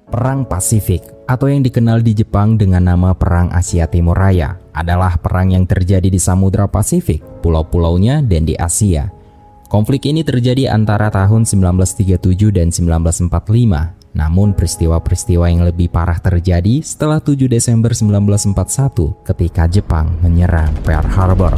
Perang Pasifik, atau yang dikenal di Jepang dengan nama Perang Asia Timur Raya, adalah perang yang terjadi di Samudra Pasifik, pulau-pulaunya, dan di Asia. Konflik ini terjadi antara tahun 1937 dan 1945, namun peristiwa-peristiwa yang lebih parah terjadi setelah 7 Desember 1941 ketika Jepang menyerang Pearl Harbor.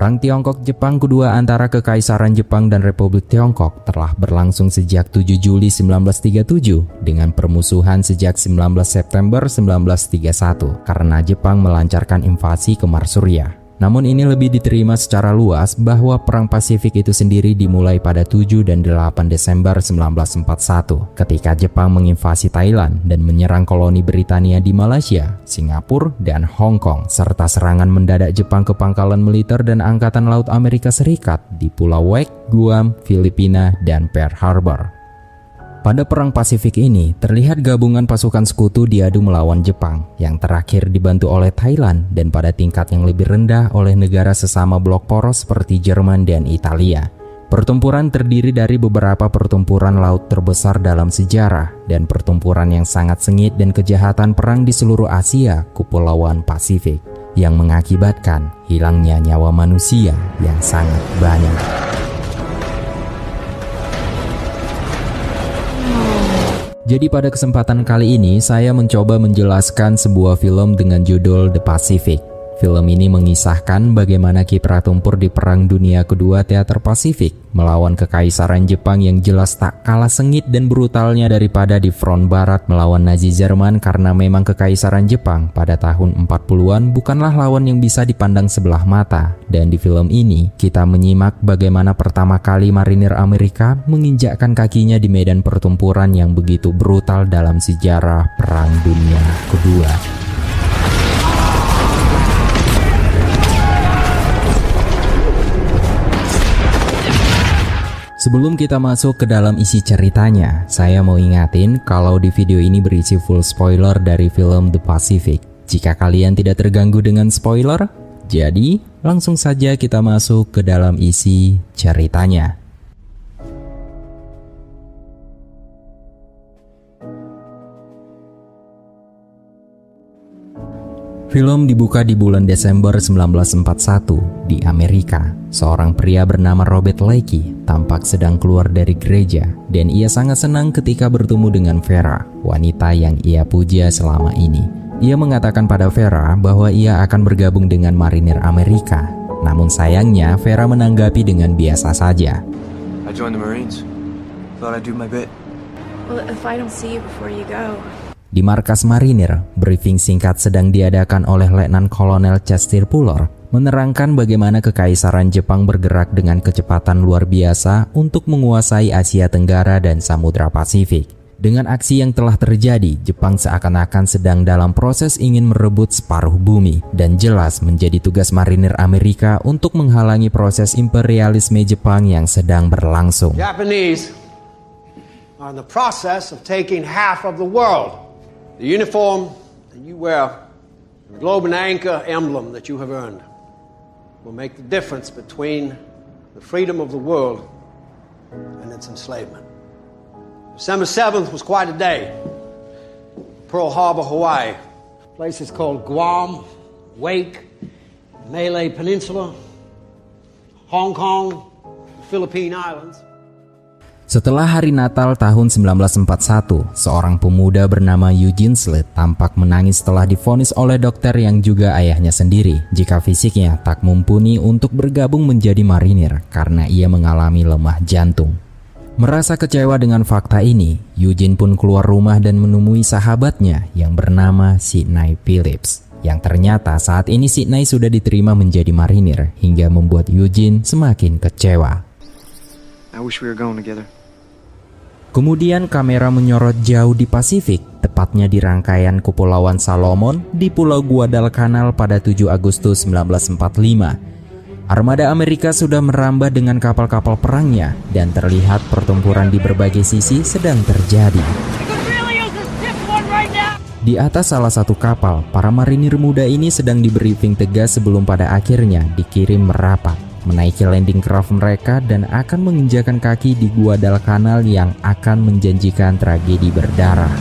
Perang Tiongkok-Jepang kedua antara Kekaisaran Jepang dan Republik Tiongkok telah berlangsung sejak 7 Juli 1937 dengan permusuhan sejak 19 September 1931 karena Jepang melancarkan invasi ke Mars Surya. Namun ini lebih diterima secara luas bahwa Perang Pasifik itu sendiri dimulai pada 7 dan 8 Desember 1941 ketika Jepang menginvasi Thailand dan menyerang koloni Britania di Malaysia, Singapura, dan Hong Kong, serta serangan mendadak Jepang ke pangkalan militer dan Angkatan Laut Amerika Serikat di Pulau Wake, Guam, Filipina, dan Pearl Harbor. Pada Perang Pasifik ini, terlihat gabungan pasukan sekutu diadu melawan Jepang, yang terakhir dibantu oleh Thailand dan pada tingkat yang lebih rendah oleh negara sesama blok poros seperti Jerman dan Italia. Pertempuran terdiri dari beberapa pertempuran laut terbesar dalam sejarah dan pertempuran yang sangat sengit dan kejahatan perang di seluruh Asia, Kepulauan Pasifik, yang mengakibatkan hilangnya nyawa manusia yang sangat banyak. Jadi pada kesempatan kali ini saya mencoba menjelaskan sebuah film dengan judul The Pacific. Film ini mengisahkan bagaimana kiprah tempur di Perang Dunia Kedua Teater Pasifik melawan Kekaisaran Jepang yang jelas tak kalah sengit dan brutalnya daripada di front barat melawan Nazi Jerman, karena memang Kekaisaran Jepang pada tahun 40-an bukanlah lawan yang bisa dipandang sebelah mata. Dan di film ini kita menyimak bagaimana pertama kali marinir Amerika menginjakkan kakinya di medan pertempuran yang begitu brutal dalam sejarah Perang Dunia Kedua. Sebelum kita masuk ke dalam isi ceritanya, saya mau ingatin kalau di video ini berisi full spoiler dari film The Pacific. Jika kalian tidak terganggu dengan spoiler, jadi langsung saja kita masuk ke dalam isi ceritanya. Film dibuka di bulan Desember 1941 di Amerika. Seorang pria bernama Robert Leakey tampak sedang keluar dari gereja dan ia sangat senang ketika bertemu dengan Vera, wanita yang ia puja selama ini. Ia mengatakan pada Vera bahwa ia akan bergabung dengan marinir Amerika. Namun sayangnya Vera menanggapi dengan biasa saja. I joined the Marines. Thought I'd do my bit. Well, if I don't see you before you go. Di markas marinir, briefing singkat sedang diadakan oleh Letnan Kolonel Chester Fuller menerangkan bagaimana Kekaisaran Jepang bergerak dengan kecepatan luar biasa untuk menguasai Asia Tenggara dan Samudra Pasifik. Dengan aksi yang telah terjadi, Jepang seakan-akan sedang dalam proses ingin merebut separuh bumi, dan jelas menjadi tugas marinir Amerika untuk menghalangi proses imperialisme Jepang yang sedang berlangsung. Japanese are in the process of taking half of the world. The uniform that you wear, the globe and anchor emblem that you have earned, will make the difference between the freedom of the world and its enslavement. December 7th was quite a day. Pearl Harbor, Hawaii. Places called Guam, Wake, Malay Peninsula, Hong Kong, Philippine Islands. Setelah hari Natal tahun 1941, seorang pemuda bernama Eugene Slade tampak menangis setelah divonis oleh dokter yang juga ayahnya sendiri jika fisiknya tak mumpuni untuk bergabung menjadi marinir karena ia mengalami lemah jantung. Merasa kecewa dengan fakta ini, Eugene pun keluar rumah dan menemui sahabatnya yang bernama Sidney Phillips. Yang ternyata saat ini Sidney sudah diterima menjadi marinir hingga membuat Eugene semakin kecewa. I wish we were going together. Kemudian kamera menyorot jauh di Pasifik, tepatnya di rangkaian Kepulauan Salomon di Pulau Guadalcanal pada 7 Agustus 1945. Armada Amerika sudah merambah dengan kapal-kapal perangnya dan terlihat pertempuran di berbagai sisi sedang terjadi. Di atas salah satu kapal, para marinir muda ini sedang di-briefing tegas sebelum pada akhirnya dikirim merapat, menaiki landing craft mereka dan akan menginjakan kaki di Guadalcanal yang akan menjanjikan tragedi berdarah.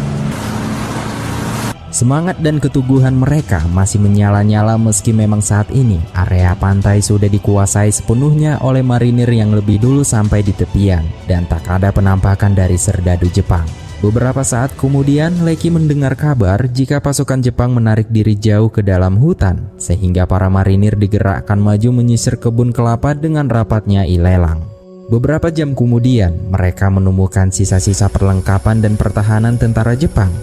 Semangat dan keteguhan mereka masih menyala-nyala meski memang saat ini area pantai sudah dikuasai sepenuhnya oleh marinir yang lebih dulu sampai di tepian dan tak ada penampakan dari serdadu Jepang. Beberapa saat kemudian, Lecky mendengar kabar jika pasukan Jepang menarik diri jauh ke dalam hutan, sehingga para marinir digerakkan maju menyisir kebun kelapa dengan rapatnya ilelang. Beberapa jam kemudian, mereka menemukan sisa-sisa perlengkapan dan pertahanan tentara Jepang.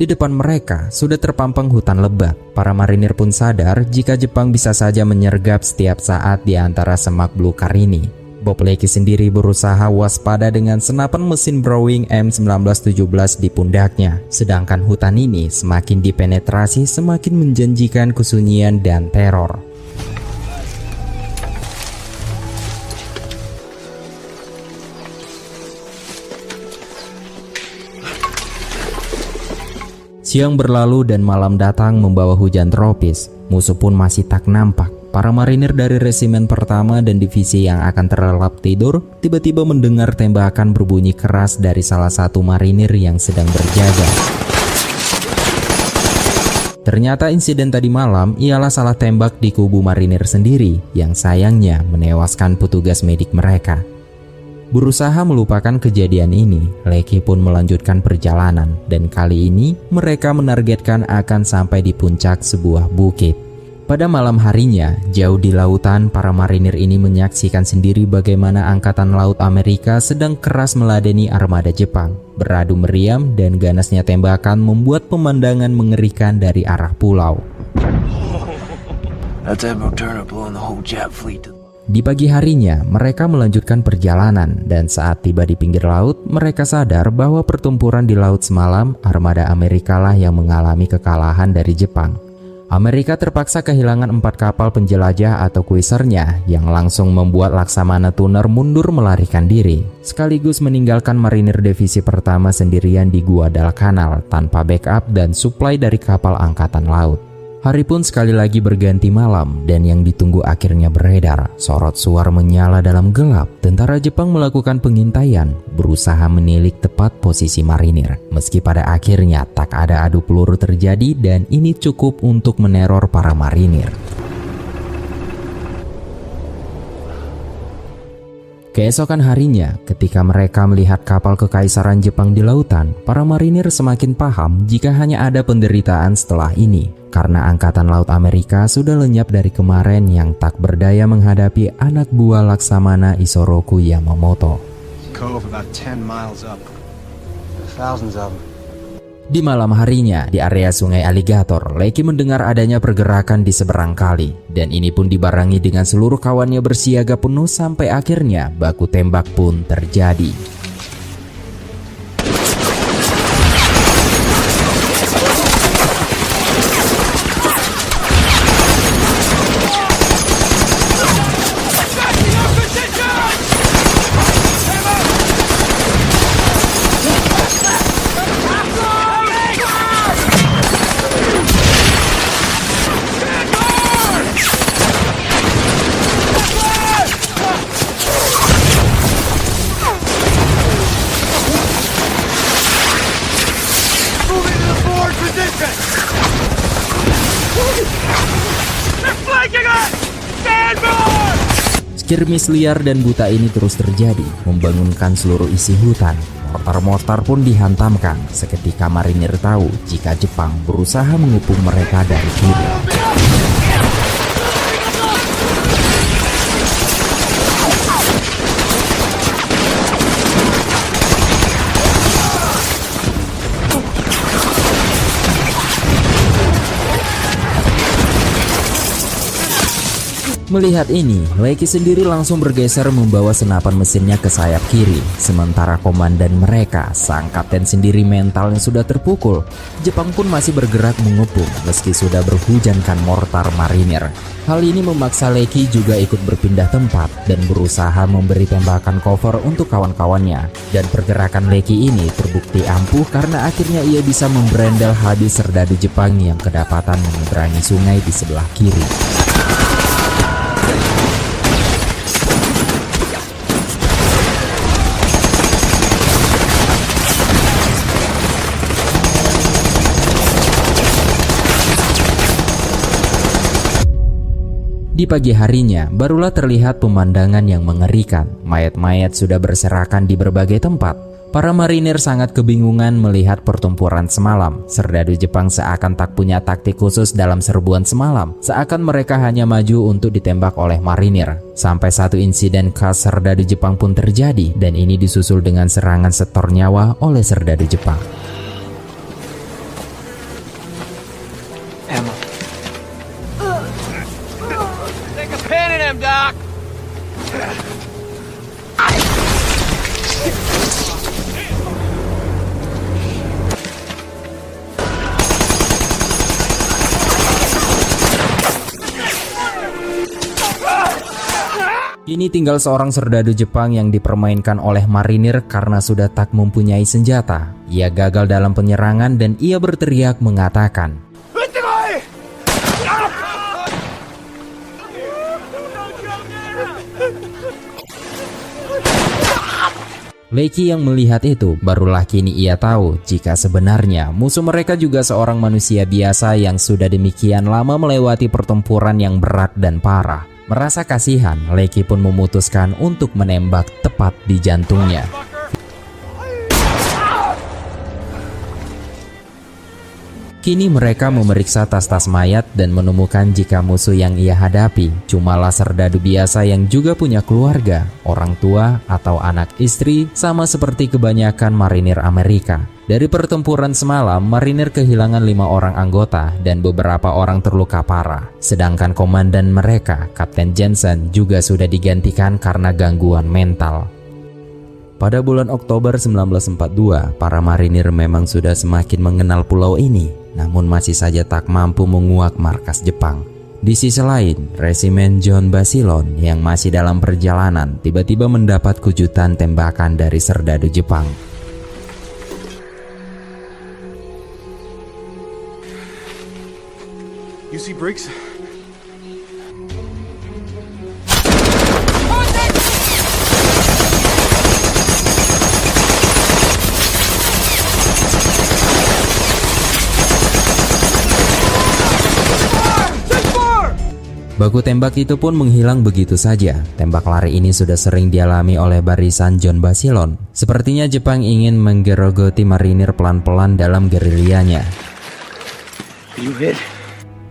Di depan mereka sudah terpampang hutan lebat. Para marinir pun sadar jika Jepang bisa saja menyergap setiap saat di antara semak belukar ini. Bob Lecky sendiri berusaha waspada dengan senapan mesin Browning M1917 di pundaknya. Sedangkan hutan ini semakin dipenetrasi semakin menjanjikan kesunyian dan teror. Siang berlalu dan malam datang membawa hujan tropis. Musuh pun masih tak nampak. Para marinir dari resimen pertama dan divisi yang akan terlelap tidur tiba-tiba mendengar tembakan berbunyi keras dari salah satu marinir yang sedang berjaga. Ternyata insiden tadi malam ialah salah tembak di kubu marinir sendiri yang sayangnya menewaskan petugas medik mereka. Berusaha melupakan kejadian ini, Lecky pun melanjutkan perjalanan dan kali ini mereka menargetkan akan sampai di puncak sebuah bukit. Pada malam harinya, jauh di lautan, para marinir ini menyaksikan sendiri bagaimana Angkatan Laut Amerika sedang keras meladeni armada Jepang. Beradu meriam dan ganasnya tembakan membuat pemandangan mengerikan dari arah pulau. Di pagi harinya, mereka melanjutkan perjalanan dan saat tiba di pinggir laut, mereka sadar bahwa pertempuran di laut semalam, armada Amerika lah yang mengalami kekalahan dari Jepang. Amerika terpaksa kehilangan 4 kapal penjelajah atau kuisernya yang langsung membuat Laksamana Tuna mundur melarikan diri, sekaligus meninggalkan marinir divisi pertama sendirian di Guadalcanal tanpa backup dan suplai dari kapal angkatan laut. Hari pun sekali lagi berganti malam dan yang ditunggu akhirnya beredar. Sorot suar menyala dalam gelap. Tentara Jepang melakukan pengintaian, berusaha menilik tepat posisi marinir. Meski pada akhirnya tak ada adu peluru terjadi dan ini cukup untuk meneror para marinir. Keesokan harinya, ketika mereka melihat kapal kekaisaran Jepang di lautan, para marinir semakin paham jika hanya ada penderitaan setelah ini. Karena Angkatan Laut Amerika sudah lenyap dari kemarin yang tak berdaya menghadapi anak buah Laksamana Isoroku Yamamoto. Di malam harinya, di area sungai Alligator, Lecky mendengar adanya pergerakan di seberang kali. Dan ini pun dibarengi dengan seluruh kawannya bersiaga penuh sampai akhirnya baku tembak pun terjadi. Skirmish liar dan buta ini terus terjadi, membangunkan seluruh isi hutan. Mortar-mortar pun dihantamkan. Seketika marinir tahu jika Jepang berusaha mengepung mereka dari kiri. Melihat ini, Lecky sendiri langsung bergeser membawa senapan mesinnya ke sayap kiri. Sementara komandan mereka, sang kapten sendiri mentalnya sudah terpukul. Jepang pun masih bergerak mengepung meski sudah berhujankan mortar marinir. Hal ini memaksa Lecky juga ikut berpindah tempat dan berusaha memberi tembakan cover untuk kawan-kawannya. Dan pergerakan Lecky ini terbukti ampuh karena akhirnya ia bisa memberendel habis serdadu Jepang yang kedapatan menyeberangi sungai di sebelah kiri. Di pagi harinya, barulah terlihat pemandangan yang mengerikan. Mayat-mayat sudah berserakan di berbagai tempat. Para marinir sangat kebingungan melihat pertempuran semalam. Serdadu Jepang seakan tak punya taktik khusus dalam serbuan semalam. Seakan mereka hanya maju untuk ditembak oleh marinir. Sampai satu insiden khas serdadu Jepang pun terjadi, dan ini disusul dengan serangan setor nyawa oleh serdadu Jepang. Emma. Take a pin in him, Doc! Kini tinggal seorang serdadu Jepang yang dipermainkan oleh marinir karena sudah tak mempunyai senjata. Ia gagal dalam penyerangan dan ia berteriak mengatakan, Lecky yang melihat itu, barulah kini ia tahu jika sebenarnya musuh mereka juga seorang manusia biasa yang sudah demikian lama melewati pertempuran yang berat dan parah. Merasa kasihan, Lecky pun memutuskan untuk menembak tepat di jantungnya. Kini mereka memeriksa tas-tas mayat dan menemukan jika musuh yang ia hadapi cumalah serdadu biasa yang juga punya keluarga, orang tua atau anak istri, sama seperti kebanyakan marinir Amerika. Dari pertempuran semalam, marinir kehilangan 5 orang anggota dan beberapa orang terluka parah. Sedangkan komandan mereka, Kapten Jensen, juga sudah digantikan karena gangguan mental. Pada bulan Oktober 1942, para marinir memang sudah semakin mengenal pulau ini, namun masih saja tak mampu menguak markas Jepang. Di sisi lain, resimen John Basilone yang masih dalam perjalanan tiba-tiba mendapat kejutan tembakan dari serdadu Jepang. You see Briggs? Baku tembak itu pun menghilang begitu saja. Tembak lari ini sudah sering dialami oleh barisan John Basilone. Sepertinya Jepang ingin menggerogoti marinir pelan-pelan dalam gerilyanya. You hit.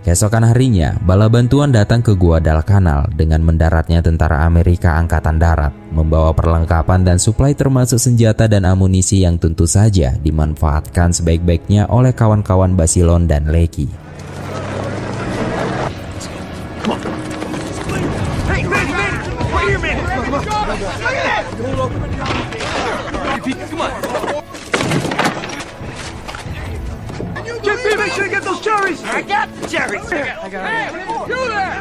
Keesokan harinya, bala bantuan datang ke Guadalcanal dengan mendaratnya tentara Amerika Angkatan Darat, membawa perlengkapan dan suplai termasuk senjata dan amunisi yang tentu saja dimanfaatkan sebaik-baiknya oleh kawan-kawan Basilone dan Lecky. Make sure you get those cherries! I got the cherries! I got it. You there!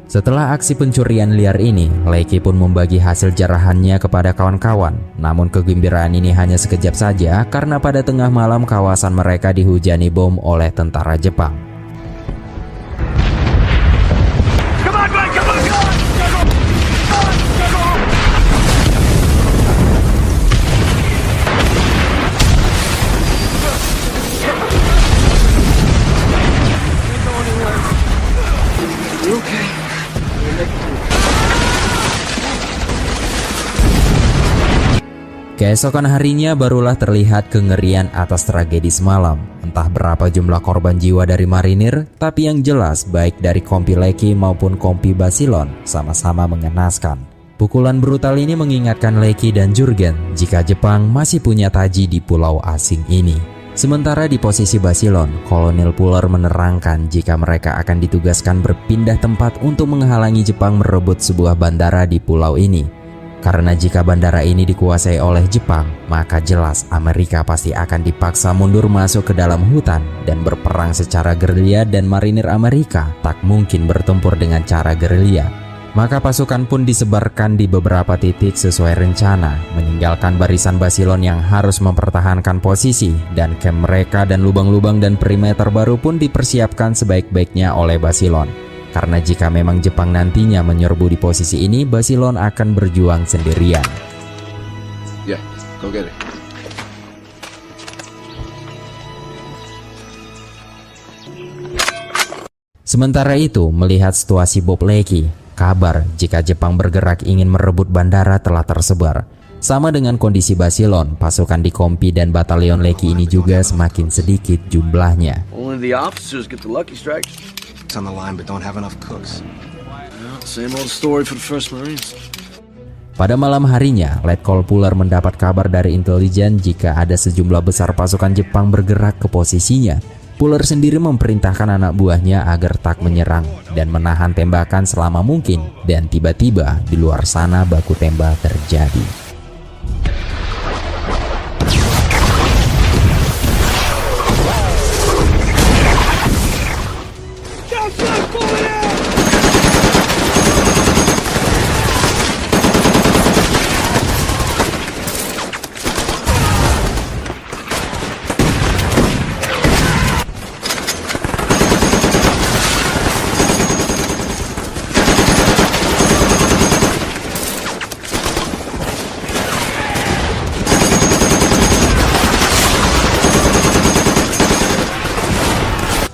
Setelah aksi pencurian liar ini, Lecky pun membagi hasil jarahannya kepada kawan-kawan. Namun kegembiraan ini hanya sekejap saja karena pada tengah malam kawasan mereka dihujani bom oleh tentara Jepang. Come on, man! Come on! Keesokan harinya barulah terlihat kengerian atas tragedi semalam. Entah berapa jumlah korban jiwa dari marinir, tapi yang jelas baik dari kompi Lecky maupun kompi Basilone sama-sama mengenaskan. Pukulan brutal ini mengingatkan Lecky dan Jurgen jika Jepang masih punya taji di pulau asing ini. Sementara di posisi Basilon, Kolonel Puller menerangkan jika mereka akan ditugaskan berpindah tempat untuk menghalangi Jepang merebut sebuah bandara di pulau ini. Karena jika bandara ini dikuasai oleh Jepang, maka jelas Amerika pasti akan dipaksa mundur masuk ke dalam hutan dan berperang secara gerilya, dan marinir Amerika tak mungkin bertempur dengan cara gerilya. Maka pasukan pun disebarkan di beberapa titik sesuai rencana, meninggalkan barisan Basilon yang harus mempertahankan posisi, dan camp mereka dan lubang-lubang dan perimeter baru pun dipersiapkan sebaik-baiknya oleh Basilon. Karena jika memang Jepang nantinya menyerbu di posisi ini, Basilon akan berjuang sendirian. Yeah, go get it. Sementara itu, melihat situasi Bob Leakey, kabar jika Jepang bergerak ingin merebut bandara telah tersebar. Sama dengan kondisi Basilon, pasukan di Kompi dan batalion Leakey ini juga semakin sedikit jumlahnya. Only the officers get the lucky strikes. On the line but don't have enough cooks. Well, same old story for the First Marines. Pada malam harinya, Letkol Puller mendapat kabar dari intelijen jika ada sejumlah besar pasukan Jepang bergerak ke posisinya. Puller sendiri memerintahkan anak buahnya agar tak menyerang dan menahan tembakan selama mungkin, dan tiba-tiba di luar sana baku tembak terjadi.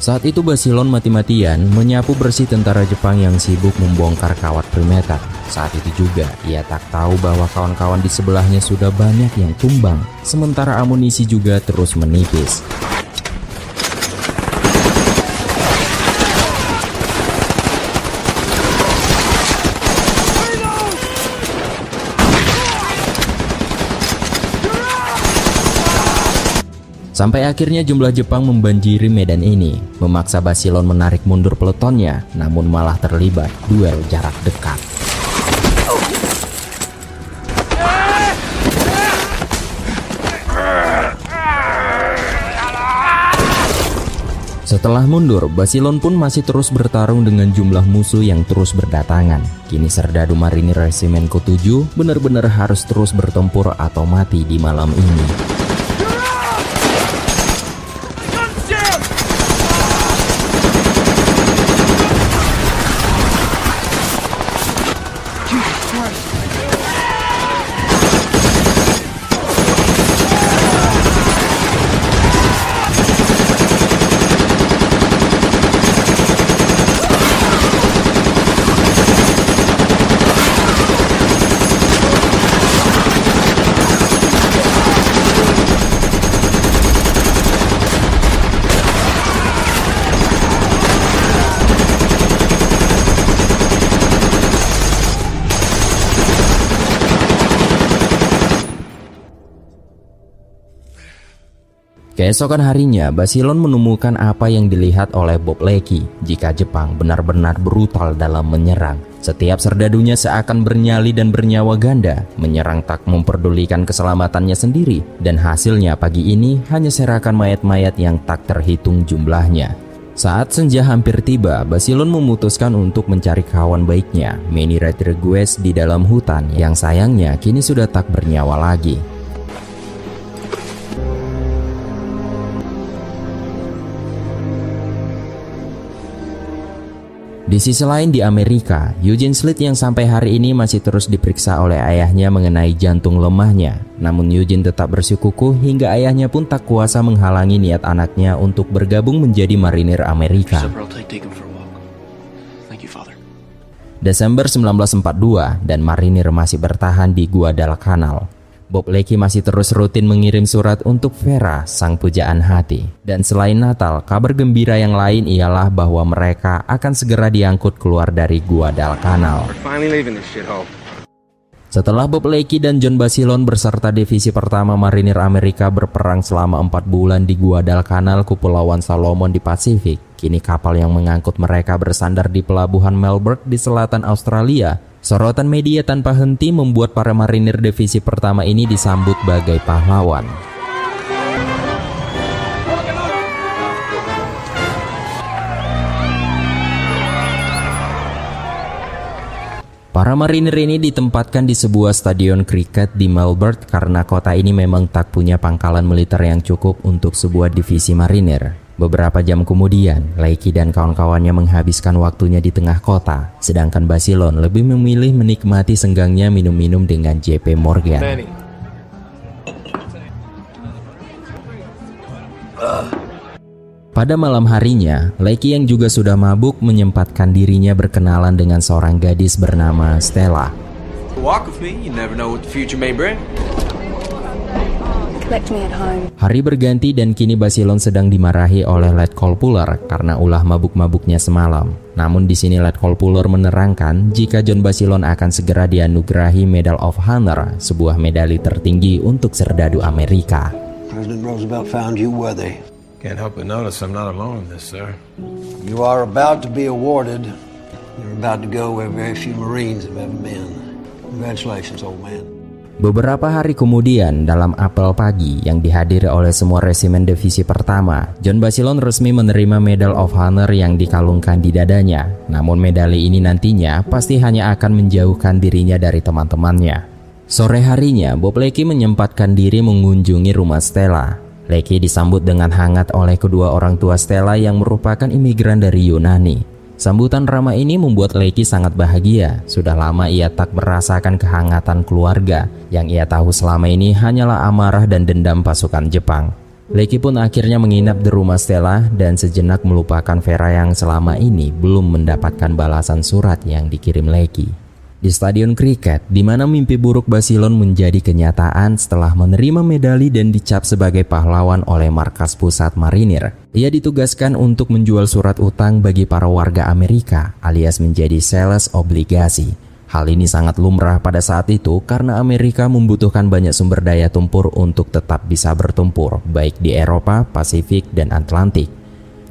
Saat itu Basilon mati-matian menyapu bersih tentara Jepang yang sibuk membongkar kawat perimeter. Saat itu juga ia tak tahu bahwa kawan-kawan di sebelahnya sudah banyak yang tumbang, sementara amunisi juga terus menipis. Sampai akhirnya jumlah Jepang membanjiri medan ini, memaksa Basilon menarik mundur peletonnya, namun malah terlibat duel jarak dekat. Setelah mundur, Basilon pun masih terus bertarung dengan jumlah musuh yang terus berdatangan. Kini serdadu marinir resimen ke-7 benar-benar harus terus bertempur atau mati di malam ini. Keesokan harinya, Basilon menemukan apa yang dilihat oleh Bob Leakey jika Jepang benar-benar brutal dalam menyerang. Setiap serdadunya seakan bernyali dan bernyawa ganda, menyerang tak memperdulikan keselamatannya sendiri, dan hasilnya pagi ini hanya serakan mayat-mayat yang tak terhitung jumlahnya. Saat senja hampir tiba, Basilon memutuskan untuk mencari kawan baiknya, Manny Rodriguez, di dalam hutan yang sayangnya kini sudah tak bernyawa lagi. Di sisi lain di Amerika, Eugene Slade yang sampai hari ini masih terus diperiksa oleh ayahnya mengenai jantung lemahnya. Namun Eugene tetap bersikukuh hingga ayahnya pun tak kuasa menghalangi niat anaknya untuk bergabung menjadi marinir Amerika. Desember 1942 dan marinir masih bertahan di Guadalcanal. Bob Leakey masih terus rutin mengirim surat untuk Vera, sang pujaan hati. Dan selain Natal, kabar gembira yang lain ialah bahwa mereka akan segera diangkut keluar dari Guadalcanal. Setelah Bob Leakey dan John Basilone beserta divisi pertama Marinir Amerika berperang selama 4 bulan di Guadalcanal, Kepulauan Solomon di Pasifik, kini kapal yang mengangkut mereka bersandar di pelabuhan Melbourne di selatan Australia. Sorotan media tanpa henti membuat para marinir divisi pertama ini disambut bagai pahlawan. Para marinir ini ditempatkan di sebuah stadion kriket di Melbourne karena kota ini memang tak punya pangkalan militer yang cukup untuk sebuah divisi marinir. Beberapa jam kemudian, Leakey dan kawan-kawannya menghabiskan waktunya di tengah kota, sedangkan Basilone lebih memilih menikmati senggangnya minum-minum dengan JP Morgan. Pada malam harinya, Leakey yang juga sudah mabuk menyempatkan dirinya berkenalan dengan seorang gadis bernama Stella. Walk with me, you never know what the future may bring. Collect me at home. Hari berganti dan kini Basilone sedang dimarahi oleh Letkol Puller karena ulah mabuk-mabuknya semalam. Namun di sini Letkol Puller menerangkan jika John Basilone akan segera dianugerahi Medal of Honor, sebuah medali tertinggi untuk serdadu Amerika. President Roosevelt found you worthy. Can't help but notice I'm not alone in this, sir. You are about to be awarded. You're about to go where very few Marines have ever been. Congratulations, old man. Beberapa hari kemudian, dalam apel pagi yang dihadiri oleh semua resimen divisi pertama, John Basilone resmi menerima Medal of Honor yang dikalungkan di dadanya. Namun medali ini nantinya pasti hanya akan menjauhkan dirinya dari teman-temannya. Sore harinya, Bob Leakey menyempatkan diri mengunjungi rumah Stella. Leakey disambut dengan hangat oleh kedua orang tua Stella yang merupakan imigran dari Yunani. Sambutan ramah ini membuat Leakey sangat bahagia. Sudah lama ia tak merasakan kehangatan keluarga. Yang ia tahu selama ini hanyalah amarah dan dendam pasukan Jepang. Leakey pun akhirnya menginap di rumah Stella dan sejenak melupakan Vera yang selama ini belum mendapatkan balasan surat yang dikirim Leakey. Di stadion kriket, di mana mimpi buruk Basilone menjadi kenyataan setelah menerima medali dan dicap sebagai pahlawan oleh Markas Pusat Marinir. Ia ditugaskan untuk menjual surat utang bagi para warga Amerika, alias menjadi sales obligasi. Hal ini sangat lumrah pada saat itu karena Amerika membutuhkan banyak sumber daya tempur untuk tetap bisa bertempur, baik di Eropa, Pasifik, dan Atlantik.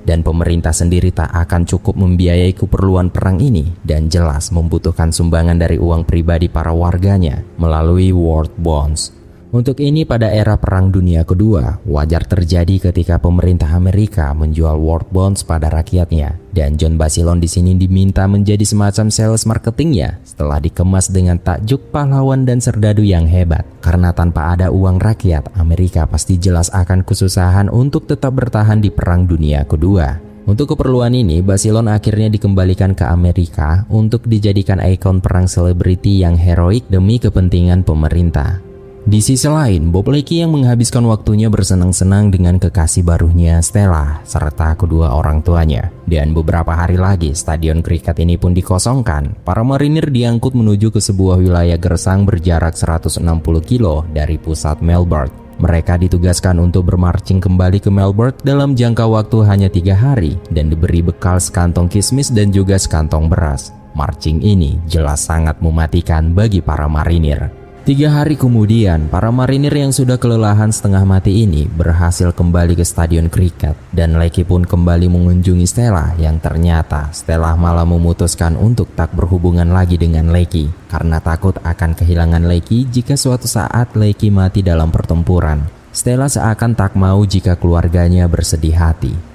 Dan pemerintah sendiri tak akan cukup membiayai keperluan perang ini dan jelas membutuhkan sumbangan dari uang pribadi para warganya melalui War Bonds. Untuk ini pada era Perang Dunia Kedua, wajar terjadi ketika pemerintah Amerika menjual War Bonds pada rakyatnya. Dan John Basilone di sini diminta menjadi semacam sales marketingnya setelah dikemas dengan takjuk pahlawan dan serdadu yang hebat. Karena tanpa ada uang rakyat, Amerika pasti jelas akan kesusahan untuk tetap bertahan di Perang Dunia Kedua. Untuk keperluan ini, Basilone akhirnya dikembalikan ke Amerika untuk dijadikan ikon perang selebriti yang heroik demi kepentingan pemerintah. Di sisi lain, Bob Leakey yang menghabiskan waktunya bersenang-senang dengan kekasih barunya Stella serta kedua orang tuanya. Dan beberapa hari lagi, stadion kriket ini pun dikosongkan. Para marinir diangkut menuju ke sebuah wilayah gersang berjarak 160 kilo dari pusat Melbourne. Mereka ditugaskan untuk bermarching kembali ke Melbourne dalam jangka waktu hanya 3 hari dan diberi bekal sekantong kismis dan juga sekantong beras. Marching ini jelas sangat mematikan bagi para marinir. 3 hari kemudian, para marinir yang sudah kelelahan setengah mati ini berhasil kembali ke stadion kriket dan Leakey pun kembali mengunjungi Stella yang ternyata Stella malah memutuskan untuk tak berhubungan lagi dengan Leakey karena takut akan kehilangan Leakey jika suatu saat Leakey mati dalam pertempuran. Stella seakan tak mau jika keluarganya bersedih hati.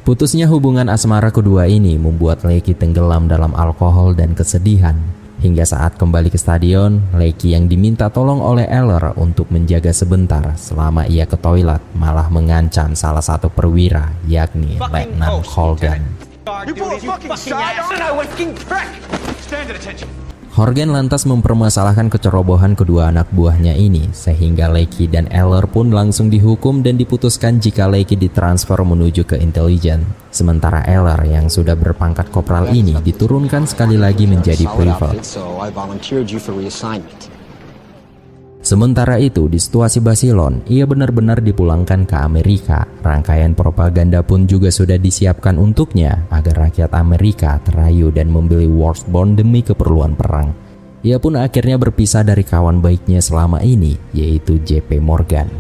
Putusnya hubungan asmara kedua ini membuat Leakey tenggelam dalam alkohol dan kesedihan. Hingga saat kembali ke stadion, Leakey yang diminta tolong oleh Eller untuk menjaga sebentar selama ia ke toilet malah mengancam salah satu perwira, yakni Letnan Horgan. Horgan lantas mempermasalahkan kecerobohan kedua anak buahnya ini sehingga Leakey dan Eller pun langsung dihukum dan diputuskan jika Leakey ditransfer menuju ke intelijen. Sementara Eller yang sudah berpangkat kopral ini diturunkan sekali lagi menjadi private. Sementara itu, di situasi Basilon, ia benar-benar dipulangkan ke Amerika. Rangkaian propaganda pun juga sudah disiapkan untuknya agar rakyat Amerika terayu dan membeli Washburn demi keperluan perang. Ia pun akhirnya berpisah dari kawan baiknya selama ini, yaitu JP Morgan.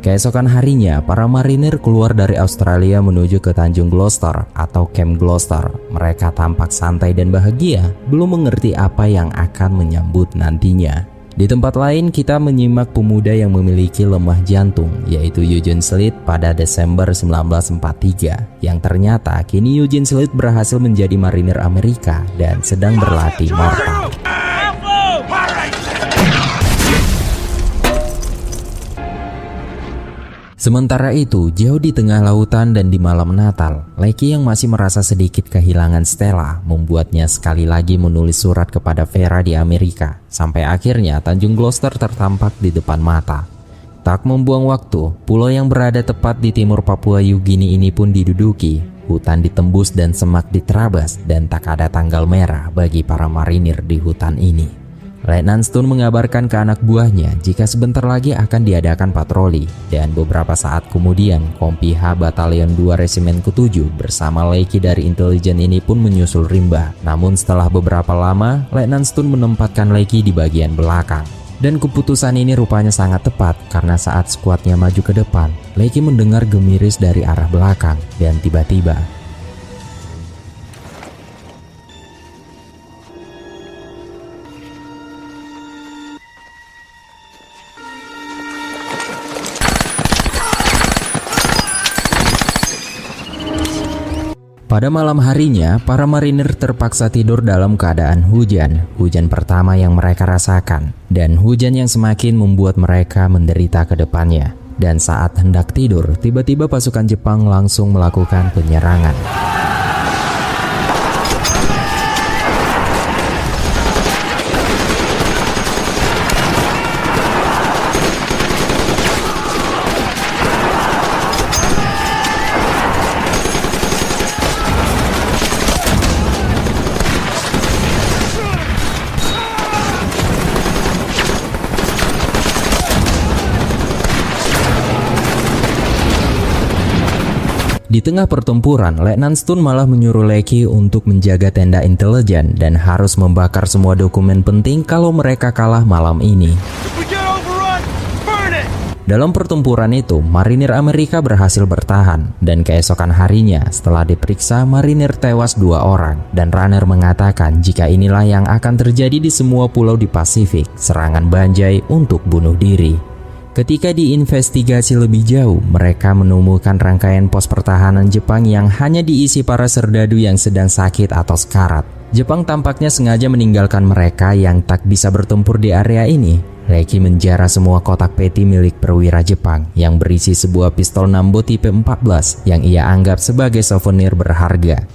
Keesokan harinya, para marinir keluar dari Australia menuju ke Tanjung Gloucester atau Camp Gloucester. Mereka tampak santai dan bahagia, belum mengerti apa yang akan menyambut nantinya. Di tempat lain, kita menyimak pemuda yang memiliki lemah jantung, yaitu Eugene Slade pada Desember 1943, yang ternyata kini Eugene Slade berhasil menjadi marinir Amerika dan sedang berlatih mortal. Sementara itu, jauh di tengah lautan dan di malam Natal, Lecky yang masih merasa sedikit kehilangan Stella membuatnya sekali lagi menulis surat kepada Vera di Amerika. Sampai akhirnya Tanjung Gloucester tertampak di depan mata. Tak membuang waktu, pulau yang berada tepat di timur Papua Yugini ini pun diduduki. Hutan ditembus dan semak diterabas, dan tak ada tanggal merah bagi para marinir di hutan ini. Letnan Stone mengabarkan ke anak buahnya jika sebentar lagi akan diadakan patroli, dan beberapa saat kemudian Kompi H Batalion 2 Resimen ke-7 bersama Lecky dari intelijen ini pun menyusul rimba. Namun setelah beberapa lama, Letnan Stone menempatkan Lecky di bagian belakang. Dan keputusan ini rupanya sangat tepat karena saat skuadnya maju ke depan, Lecky mendengar gemiris dari arah belakang dan tiba-tiba pada malam harinya, para marinir terpaksa tidur dalam keadaan hujan. Hujan pertama yang mereka rasakan, dan hujan yang semakin membuat mereka menderita ke depannya. Dan saat hendak tidur, tiba-tiba pasukan Jepang langsung melakukan penyerangan. Di tengah pertempuran, Letnan Stone malah menyuruh Lecky untuk menjaga tenda intelijen dan harus membakar semua dokumen penting kalau mereka kalah malam ini. Dalam pertempuran itu, marinir Amerika berhasil bertahan, dan keesokan harinya setelah diperiksa, marinir tewas 2 orang, dan Runner mengatakan jika inilah yang akan terjadi di semua pulau di Pasifik, serangan Banjai untuk bunuh diri. Ketika diinvestigasi lebih jauh, mereka menemukan rangkaian pos pertahanan Jepang yang hanya diisi para serdadu yang sedang sakit atau sekarat. Jepang tampaknya sengaja meninggalkan mereka yang tak bisa bertempur di area ini. Lecky menjara semua kotak peti milik perwira Jepang yang berisi sebuah pistol Nambo tipe 14 yang ia anggap sebagai souvenir berharga.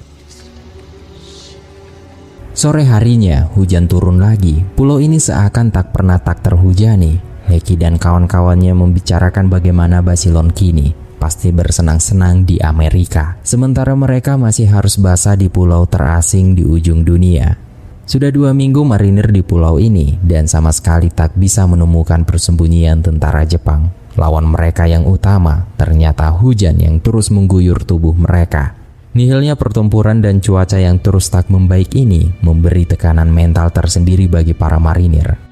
Sore harinya, hujan turun lagi. Pulau ini seakan tak pernah tak terhujani. Lecky dan kawan-kawannya membicarakan bagaimana Basilon kini pasti bersenang-senang di Amerika, sementara mereka masih harus basah di pulau terasing di ujung dunia. Sudah 2 minggu marinir di pulau ini dan sama sekali tak bisa menemukan persembunyian tentara Jepang. Lawan mereka yang utama ternyata hujan yang terus mengguyur tubuh mereka. Nihilnya pertempuran dan cuaca yang terus tak membaik ini memberi tekanan mental tersendiri bagi para marinir.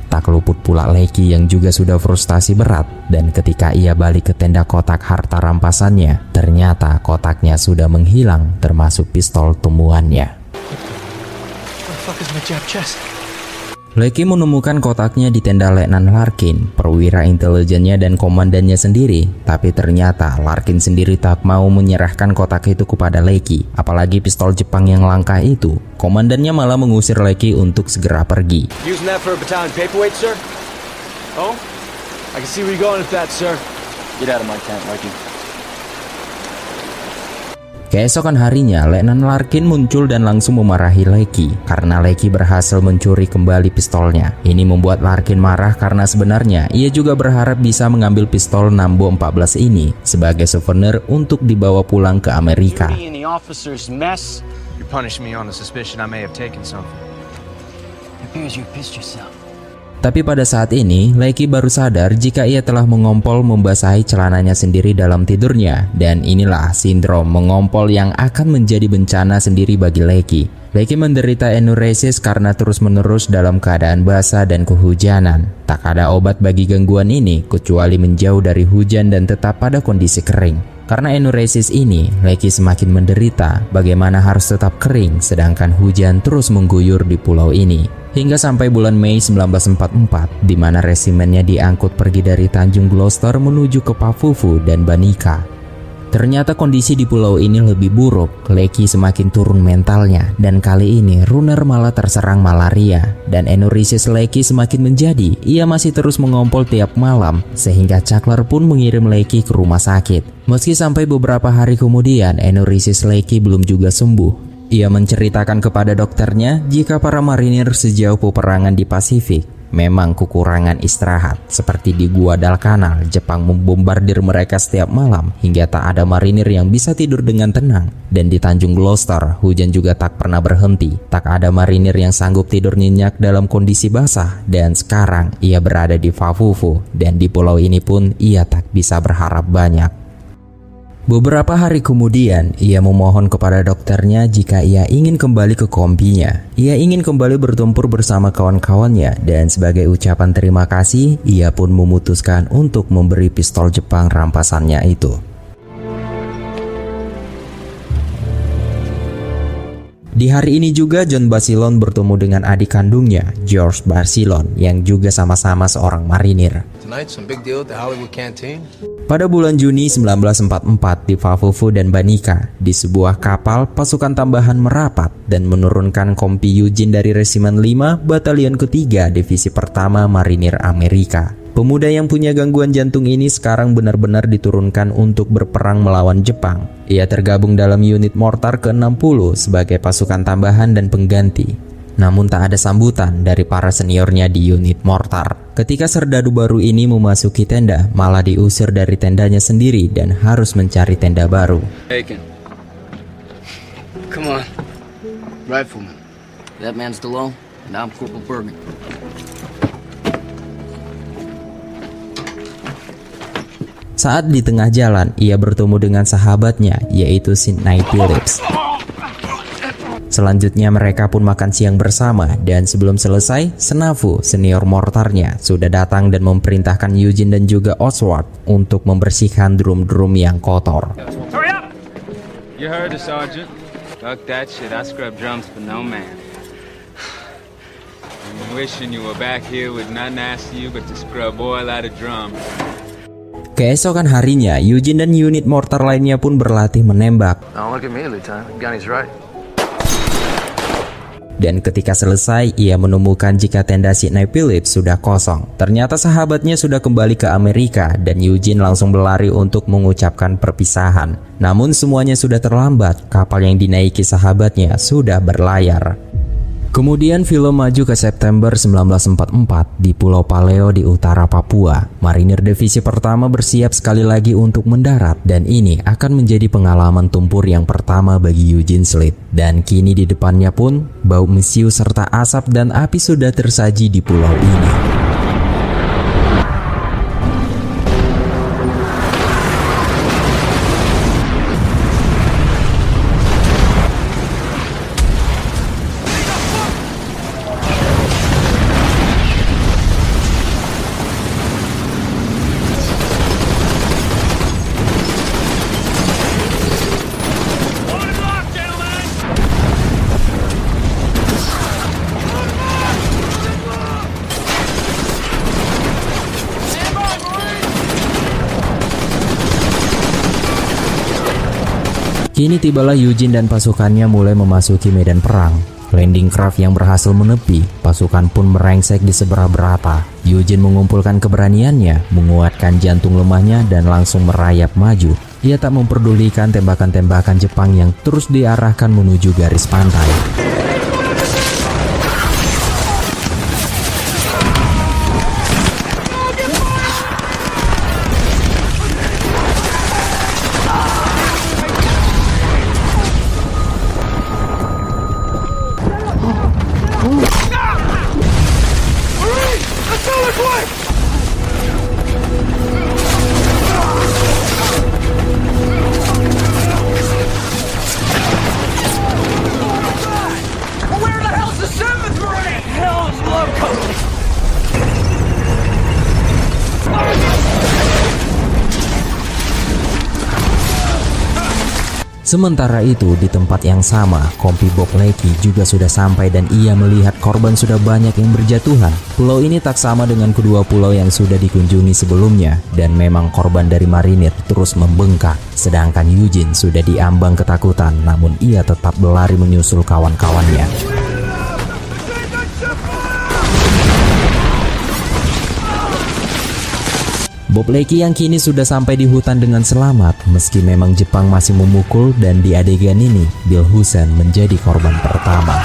Tak luput pula Lecky yang juga sudah frustasi berat, dan ketika ia balik ke tenda kotak harta rampasannya, ternyata kotaknya sudah menghilang termasuk pistol temuannya. Lecky menemukan kotaknya di tenda Letnan Larkin, perwira intelijennya dan komandannya sendiri. Tapi ternyata Larkin sendiri tak mau menyerahkan kotak itu kepada Lecky, apalagi pistol Jepang yang langka itu. Komandannya malah mengusir Lecky untuk segera pergi. Using that for a battalion paperweight, sir? Oh? I can see where you're going with that, sir. Get out of my tent, Larkin. Keesokan harinya, Letnan Larkin muncul dan langsung memarahi Lecky karena Lecky berhasil mencuri kembali pistolnya. Ini membuat Larkin marah karena sebenarnya ia juga berharap bisa mengambil pistol Nambo 14 ini sebagai souvenir untuk dibawa pulang ke Amerika. You punish me on the suspicion I may have taken something. appears you pissed yourself. Tapi pada saat ini, Lecky baru sadar jika ia telah mengompol membasahi celananya sendiri dalam tidurnya. Dan inilah sindrom mengompol yang akan menjadi bencana sendiri bagi Lecky. Lecky menderita enuresis karena terus-menerus dalam keadaan basah dan kehujanan. Tak ada obat bagi gangguan ini kecuali menjauh dari hujan dan tetap pada kondisi kering. Karena enuresis ini, Lecky semakin menderita bagaimana harus tetap kering sedangkan hujan terus mengguyur di pulau ini. Hingga sampai bulan Mei 1944, di mana resimennya diangkut pergi dari Tanjung Gloucester menuju ke Pavuvu dan Banica. Ternyata kondisi di pulau ini lebih buruk. Lecky semakin turun mentalnya, dan kali ini Runner malah terserang malaria. Dan enuresis Lecky semakin menjadi. Ia masih terus mengompol tiap malam, sehingga Chuckler pun mengirim Lecky ke rumah sakit. Meski sampai beberapa hari kemudian, enuresis Lecky belum juga sembuh. Ia menceritakan kepada dokternya jika para marinir sejauh peperangan di Pasifik memang kekurangan istirahat. Seperti di Guadalcanal, Jepang membombardir mereka setiap malam hingga tak ada marinir yang bisa tidur dengan tenang. Dan di Tanjung Gloucester, hujan juga tak pernah berhenti. Tak ada marinir yang sanggup tidur nyenyak dalam kondisi basah. Dan sekarang ia berada di Pavuvu, dan di pulau ini pun ia tak bisa berharap banyak. Beberapa hari kemudian, ia memohon kepada dokternya jika ia ingin kembali ke kompinya. Ia ingin kembali bertempur bersama kawan-kawannya, dan sebagai ucapan terima kasih, ia pun memutuskan untuk memberi pistol Jepang rampasannya itu. Di hari ini juga John Basilone bertemu dengan adik kandungnya, George Basilone, yang juga sama-sama seorang marinir. Tonight, some big deal at the Hollywood Canteen. Pada bulan Juni 1944 di Pavuvu dan Banica, di sebuah kapal pasukan tambahan merapat dan menurunkan kompi Eugene dari Resimen 5 Batalion Ketiga Divisi Pertama Marinir Amerika. Pemuda yang punya gangguan jantung ini sekarang benar-benar diturunkan untuk berperang melawan Jepang. Ia tergabung dalam unit mortar ke-60 sebagai pasukan tambahan dan pengganti. Namun tak ada sambutan dari para seniornya di unit mortar. Ketika serdadu baru ini memasuki tenda, malah diusir dari tendanya sendiri dan harus mencari tenda baru. Aiken. Come on. Rifleman. That man's Stallone, and I'm Corporal Bergen. Saat di tengah jalan, ia bertemu dengan sahabatnya, yaitu Sidney Phillips. Selanjutnya mereka pun makan siang bersama, dan sebelum selesai, Senafu, senior mortarnya, sudah datang dan memerintahkan Eugene dan juga Oswald untuk membersihkan drum-drum yang kotor. Hurry up! You heard the sergeant. Fuck that shit. I scrub drums for no man. I'm wishing you were back here with nothing asked you but to scrub oil out of drum. Keesokan harinya, Eugene dan unit mortar lainnya pun berlatih menembak. Don't look at me, Lieutenant. Gunny's right. Dan ketika selesai, ia menemukan jika tenda Sidney Phillips sudah kosong. Ternyata sahabatnya sudah kembali ke Amerika dan Eugene langsung berlari untuk mengucapkan perpisahan. Namun semuanya sudah terlambat, kapal yang dinaiki sahabatnya sudah berlayar. Kemudian film maju ke September 1944 di Pulau Paleo di utara Papua. Marinir Divisi Pertama bersiap sekali lagi untuk mendarat dan ini akan menjadi pengalaman tempur yang pertama bagi Eugene Slade. Dan kini di depannya pun bau mesiu serta asap dan api sudah tersaji di pulau ini. Kini tibalah Eugene dan pasukannya mulai memasuki medan perang. Landing craft yang berhasil menepi, pasukan pun merengsek di sebelah berata. Eugene mengumpulkan keberaniannya, menguatkan jantung lemahnya dan langsung merayap maju. Ia tak memperdulikan tembakan-tembakan Jepang yang terus diarahkan menuju garis pantai. Sementara itu, di tempat yang sama, kompi Bob Leckie juga sudah sampai dan ia melihat korban sudah banyak yang berjatuhan. Pulau ini tak sama dengan kedua pulau yang sudah dikunjungi sebelumnya, dan memang korban dari marinir terus membengkak. Sedangkan Eugene sudah diambang ketakutan, namun ia tetap berlari menyusul kawan-kawannya. Bob Leckie yang kini sudah sampai di hutan dengan selamat, meski memang Jepang masih memukul, dan di adegan ini Bill Hussein menjadi korban pertama.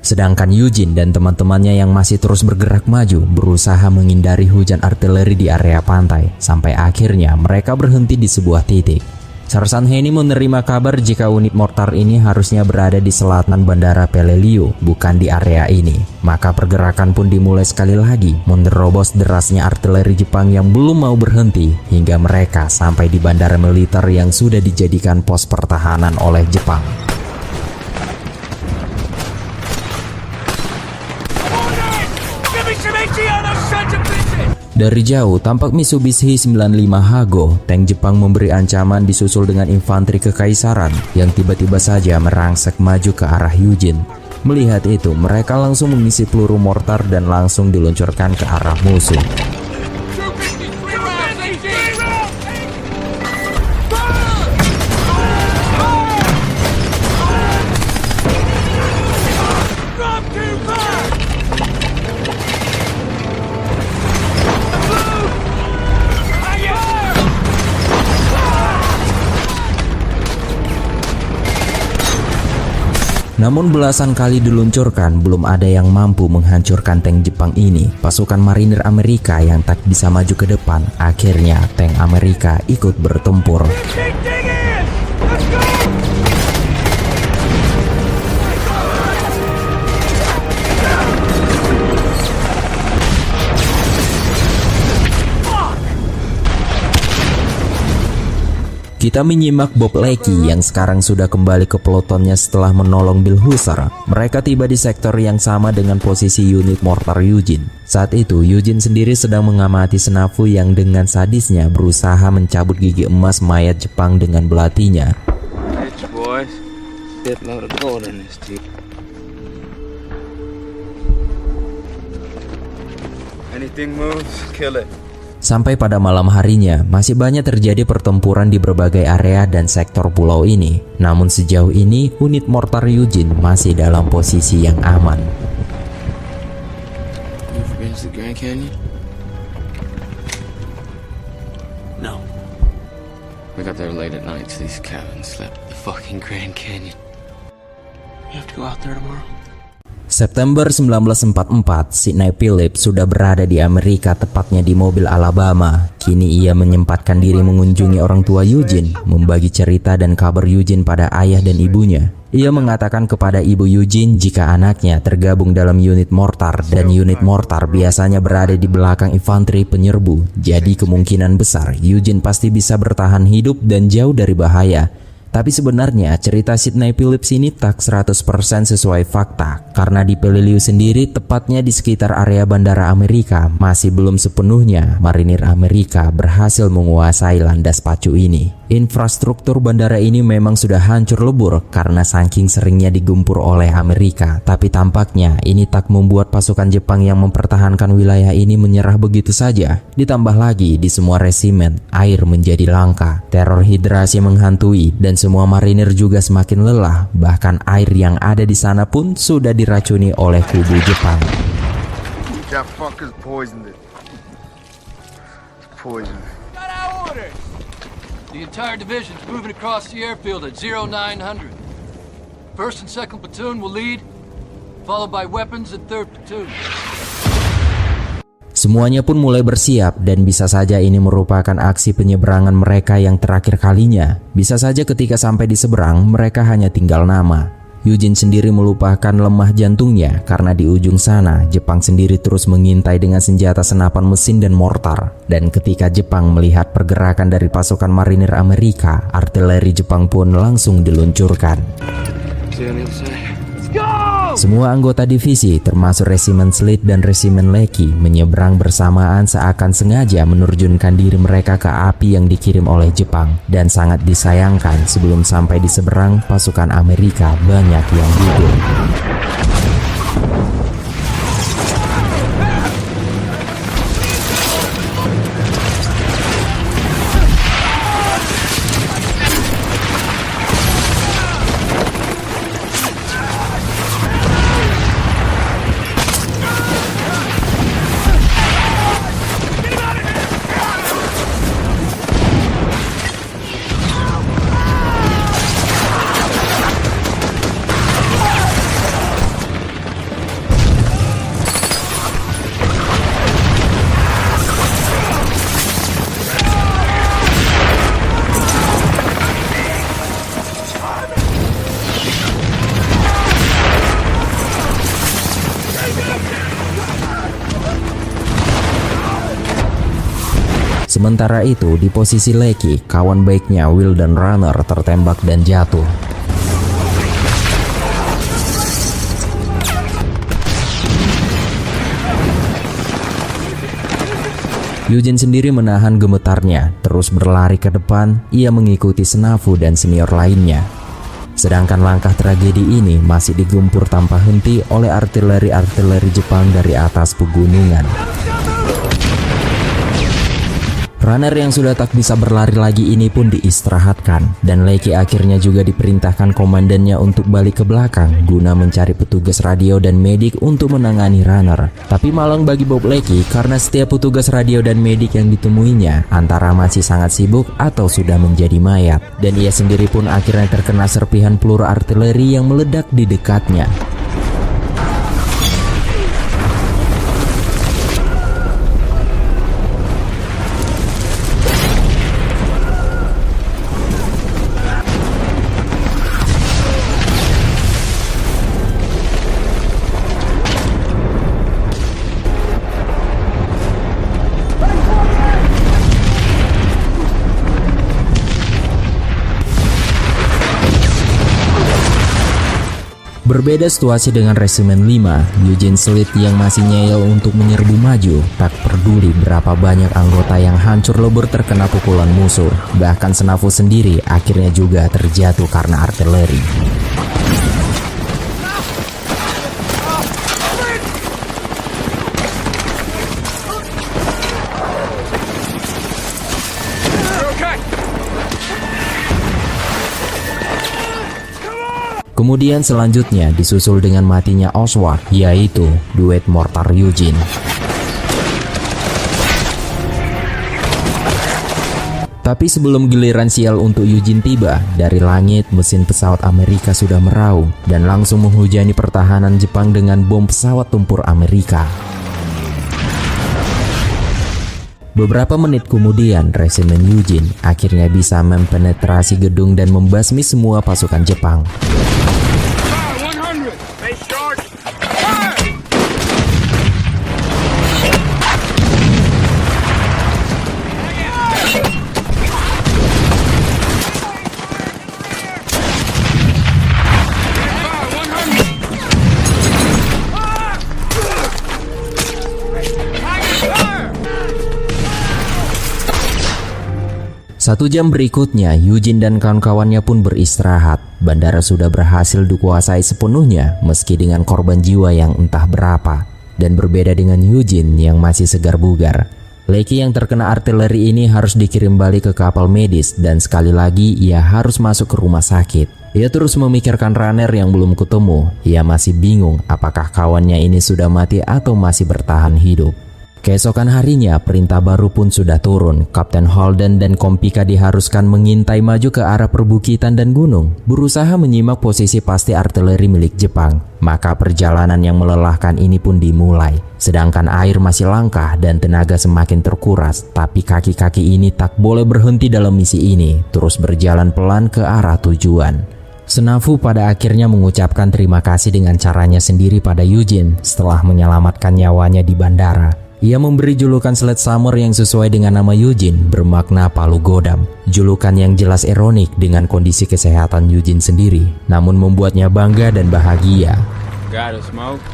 Sedangkan Eugene dan teman-temannya yang masih terus bergerak maju berusaha menghindari hujan artileri di area pantai, sampai akhirnya mereka berhenti di sebuah titik. Sersan Henny menerima kabar jika unit mortar ini harusnya berada di selatan Bandara Peleliu, bukan di area ini. Maka pergerakan pun dimulai sekali lagi menerobos derasnya artileri Jepang yang belum mau berhenti, hingga mereka sampai di bandara militer yang sudah dijadikan pos pertahanan oleh Jepang. Dari jauh tampak Mitsubishi 95 Hago, tank Jepang memberi ancaman disusul dengan infanteri kekaisaran yang tiba-tiba saja merangsek maju ke arah Eugene. Melihat itu, mereka langsung mengisi peluru mortar dan langsung diluncurkan ke arah musuh. Namun belasan kali diluncurkan, belum ada yang mampu menghancurkan tank Jepang ini. Pasukan marinir Amerika yang tak bisa maju ke depan, akhirnya tank Amerika ikut bertempur. Kita menyimak Bob Leckie yang sekarang sudah kembali ke pelotonnya setelah menolong Bill Husser. Mereka tiba di sektor yang sama dengan posisi unit mortar Eugene. Saat itu Eugene sendiri sedang mengamati Senafu yang dengan sadisnya berusaha mencabut gigi emas mayat Jepang dengan belatinya. Anything moves, kill it. Sampai pada malam harinya, masih banyak terjadi pertempuran di berbagai area dan sektor pulau ini. Namun sejauh ini, unit mortar Eugene masih dalam posisi yang aman. You've been to the Grand Canyon? No. We got there late at night, so these cabins slept at the fucking Grand Canyon. You have to go out there tomorrow? September 1944, Sidney Phillips sudah berada di Amerika, tepatnya di Mobile, Alabama. Kini ia menyempatkan diri mengunjungi orang tua Eugene, membagi cerita dan kabar Eugene pada ayah dan ibunya. Ia mengatakan kepada ibu Eugene jika anaknya tergabung dalam unit mortar, dan unit mortar biasanya berada di belakang infanteri penyerbu. Jadi kemungkinan besar Eugene pasti bisa bertahan hidup dan jauh dari bahaya. Tapi sebenarnya cerita Sidney Phillips ini tak 100% sesuai fakta, karena di Peleliu sendiri, tepatnya di sekitar area bandara Amerika, masih belum sepenuhnya marinir Amerika berhasil menguasai landas pacu ini. Infrastruktur bandara ini memang sudah hancur lebur karena saking seringnya digempur oleh Amerika, tapi tampaknya ini tak membuat pasukan Jepang yang mempertahankan wilayah ini menyerah begitu saja. Ditambah lagi di semua resimen, air menjadi langka, teror hidrasi menghantui, dan semua marinir juga semakin lelah. Bahkan air yang ada di sana pun sudah diracuni oleh kubu Jepang. That fucker's poisoned it. It's poison. Got our orders. The entire division's moving across the airfield at 0900. First and second platoon will lead, followed by weapons and third platoon. Semuanya pun mulai bersiap, dan bisa saja ini merupakan aksi penyeberangan mereka yang terakhir kalinya. Bisa saja ketika sampai di seberang, mereka hanya tinggal nama. Eugene sendiri melupakan lemah jantungnya karena di ujung sana Jepang sendiri terus mengintai dengan senjata senapan mesin dan mortar. Dan ketika Jepang melihat pergerakan dari pasukan marinir Amerika, artileri Jepang pun langsung diluncurkan. Semua anggota divisi termasuk Resimen Slate dan Resimen Lecky menyeberang bersamaan seakan sengaja menerjunkan diri mereka ke api yang dikirim oleh Jepang. Dan sangat disayangkan sebelum sampai di seberang, pasukan Amerika banyak yang gugur. Sementara itu, di posisi Lecky, kawan baiknya Will dan Runner tertembak dan jatuh. Eugene sendiri menahan gemetarnya, terus berlari ke depan. Ia mengikuti Senafu dan senior lainnya. Sedangkan langkah tragedi ini masih digempur tanpa henti oleh artileri Jepang dari atas pegunungan. Runner yang sudah tak bisa berlari lagi ini pun diistirahatkan, dan Lecky akhirnya juga diperintahkan komandannya untuk balik ke belakang guna mencari petugas radio dan medik untuk menangani Runner. Tapi malang bagi Bob Lecky karena setiap petugas radio dan medik yang ditemuinya antara masih sangat sibuk atau sudah menjadi mayat, dan ia sendiri pun akhirnya terkena serpihan peluru artileri yang meledak di dekatnya. Berbeda situasi dengan Resimen 5, Eugene Slate yang masih ngeyel untuk menyerbu maju, tak peduli berapa banyak anggota yang hancur lebur terkena pukulan musuh. Bahkan Senafu sendiri akhirnya juga terjatuh karena artileri. Kemudian selanjutnya disusul dengan matinya Oswald, yaitu duet mortar Eugene. Tapi sebelum giliran sial untuk Eugene tiba, dari langit mesin pesawat Amerika sudah meraung dan langsung menghujani pertahanan Jepang dengan bom pesawat tempur Amerika. Beberapa menit kemudian, Resimen Eugene akhirnya bisa mempenetrasi gedung dan membasmi semua pasukan Jepang. Satu jam berikutnya, Eugene dan kawan-kawannya pun beristirahat. Bandara sudah berhasil dikuasai sepenuhnya, meski dengan korban jiwa yang entah berapa. Dan berbeda dengan Eugene yang masih segar bugar, Lecky yang terkena artileri ini harus dikirim balik ke kapal medis, dan sekali lagi ia harus masuk ke rumah sakit. Ia terus memikirkan Runner yang belum ketemu. Ia masih bingung apakah kawannya ini sudah mati atau masih bertahan hidup. Keesokan harinya, perintah baru pun sudah turun. Kapten Holden dan Kompika diharuskan mengintai maju ke arah perbukitan dan gunung, berusaha menyimak posisi pasti artileri milik Jepang. Maka perjalanan yang melelahkan ini pun dimulai. Sedangkan air masih langka dan tenaga semakin terkuras, tapi kaki-kaki ini tak boleh berhenti dalam misi ini, terus berjalan pelan ke arah tujuan. Senafu pada akhirnya mengucapkan terima kasih dengan caranya sendiri pada Eugene setelah menyelamatkan nyawanya di bandara. Ia memberi julukan Slade Summer yang sesuai dengan nama Eugene, bermakna palu godam. Julukan yang jelas ironik dengan kondisi kesehatan Eugene sendiri, namun membuatnya bangga dan bahagia. Got a smoke?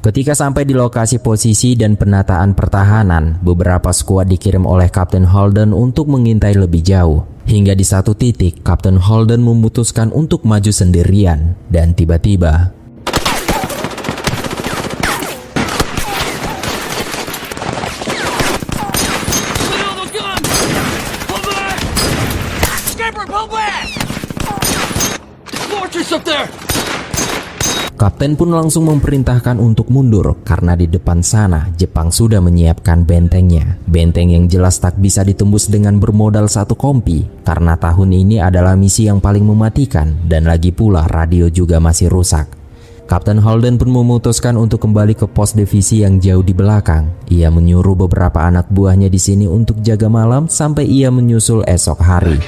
Ketika sampai di lokasi posisi dan penataan pertahanan, beberapa skuad dikirim oleh Kapten Holden untuk mengintai lebih jauh. Hingga di satu titik, Kapten Holden memutuskan untuk maju sendirian. Dan tiba-tiba, Kapten pun langsung memerintahkan untuk mundur karena di depan sana Jepang sudah menyiapkan bentengnya. Benteng yang jelas tak bisa ditembus dengan bermodal satu kompi karena tahun ini adalah misi yang paling mematikan dan lagi pula radio juga masih rusak. Kapten Holden pun memutuskan untuk kembali ke pos divisi yang jauh di belakang. Ia menyuruh beberapa anak buahnya di sini untuk jaga malam sampai ia menyusul esok hari.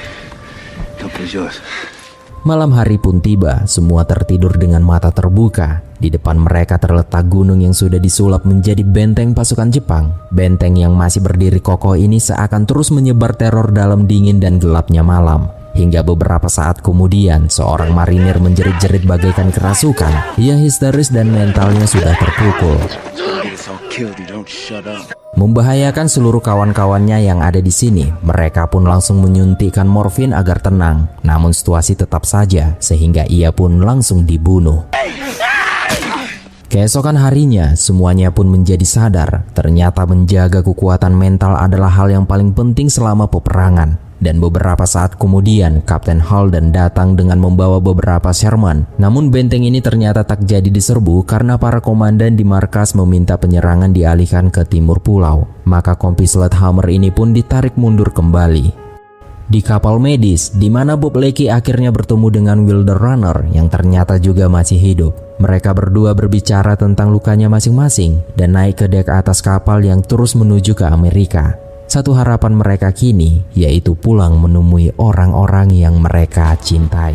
Malam hari pun tiba, semua tertidur dengan mata terbuka. Di depan mereka terletak gunung yang sudah disulap menjadi benteng pasukan Jepang. Benteng yang masih berdiri kokoh ini seakan terus menyebar teror dalam dingin dan gelapnya malam. Hingga beberapa saat kemudian, seorang marinir menjerit-jerit bagaikan kerasukan. Ia histeris dan mentalnya sudah terpukul. Membahayakan seluruh kawan-kawannya yang ada di sini. Mereka pun langsung menyuntikkan morfin agar tenang. Namun situasi tetap saja, sehingga ia pun langsung dibunuh. Keesokan harinya, semuanya pun menjadi sadar. Ternyata menjaga kekuatan mental adalah hal yang paling penting selama peperangan. Dan beberapa saat kemudian, Kapten Holden datang dengan membawa beberapa Sherman. Namun benteng ini ternyata tak jadi diserbu karena para komandan di markas meminta penyerangan dialihkan ke timur pulau. Maka kompi Slade Hammer ini pun ditarik mundur kembali. Di kapal medis, di mana Bob Leckie akhirnya bertemu dengan Wilder Runner yang ternyata juga masih hidup. Mereka berdua berbicara tentang lukanya masing-masing dan naik ke dek atas kapal yang terus menuju ke Amerika. Satu harapan mereka kini yaitu pulang menemui orang-orang yang mereka cintai.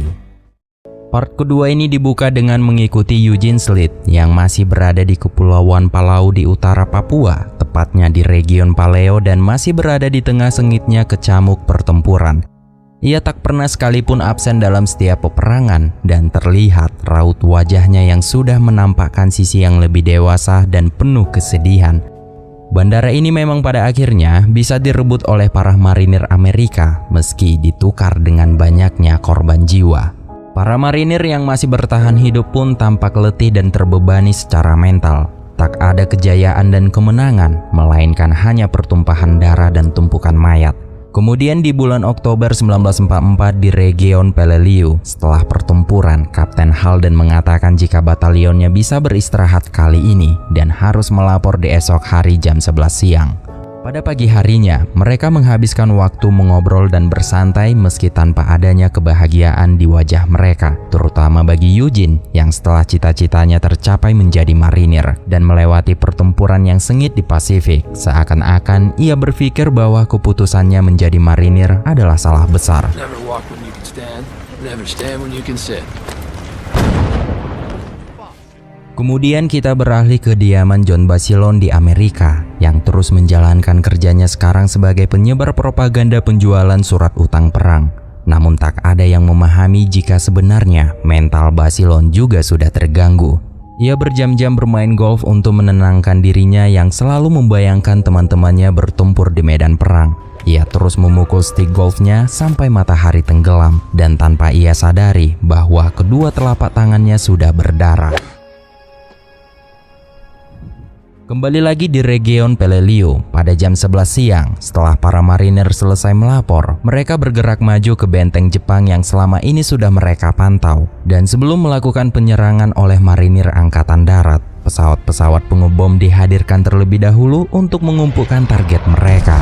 Part kedua ini dibuka dengan mengikuti Eugene Slade yang masih berada di Kepulauan Palau di utara Papua, tepatnya di region Paleo dan masih berada di tengah sengitnya kecamuk pertempuran. Ia tak pernah sekalipun absen dalam setiap peperangan dan terlihat raut wajahnya yang sudah menampakkan sisi yang lebih dewasa dan penuh kesedihan. Bandara ini memang pada akhirnya bisa direbut oleh para marinir Amerika meski ditukar dengan banyaknya korban jiwa. Para marinir yang masih bertahan hidup pun tampak letih dan terbebani secara mental. Tak ada kejayaan dan kemenangan, melainkan hanya pertumpahan darah dan tumpukan mayat. Kemudian di bulan Oktober 1944 di region Peleliu, setelah pertempuran, Kapten Holden mengatakan jika batalionnya bisa beristirahat kali ini dan harus melapor di esok hari jam 11 siang. Pada pagi harinya, mereka menghabiskan waktu mengobrol dan bersantai meski tanpa adanya kebahagiaan di wajah mereka, terutama bagi Eugene yang setelah cita-citanya tercapai menjadi marinir dan melewati pertempuran yang sengit di Pasifik, seakan-akan ia berpikir bahwa keputusannya menjadi marinir adalah salah besar. Never walk when you can stand, never stand when you can sit. Kemudian kita beralih ke kediaman John Basilone di Amerika yang terus menjalankan kerjanya sekarang sebagai penyebar propaganda penjualan surat utang perang. Namun tak ada yang memahami jika sebenarnya mental Basilone juga sudah terganggu. Ia berjam-jam bermain golf untuk menenangkan dirinya yang selalu membayangkan teman-temannya bertempur di medan perang. Ia terus memukul stick golfnya sampai matahari tenggelam dan tanpa ia sadari bahwa kedua telapak tangannya sudah berdarah. Kembali lagi di region Peleliu, pada jam 11 siang, setelah para marinir selesai melapor, mereka bergerak maju ke benteng Jepang yang selama ini sudah mereka pantau. Dan sebelum melakukan penyerangan oleh marinir angkatan darat, pesawat-pesawat pengebom dihadirkan terlebih dahulu untuk mengumpulkan target mereka.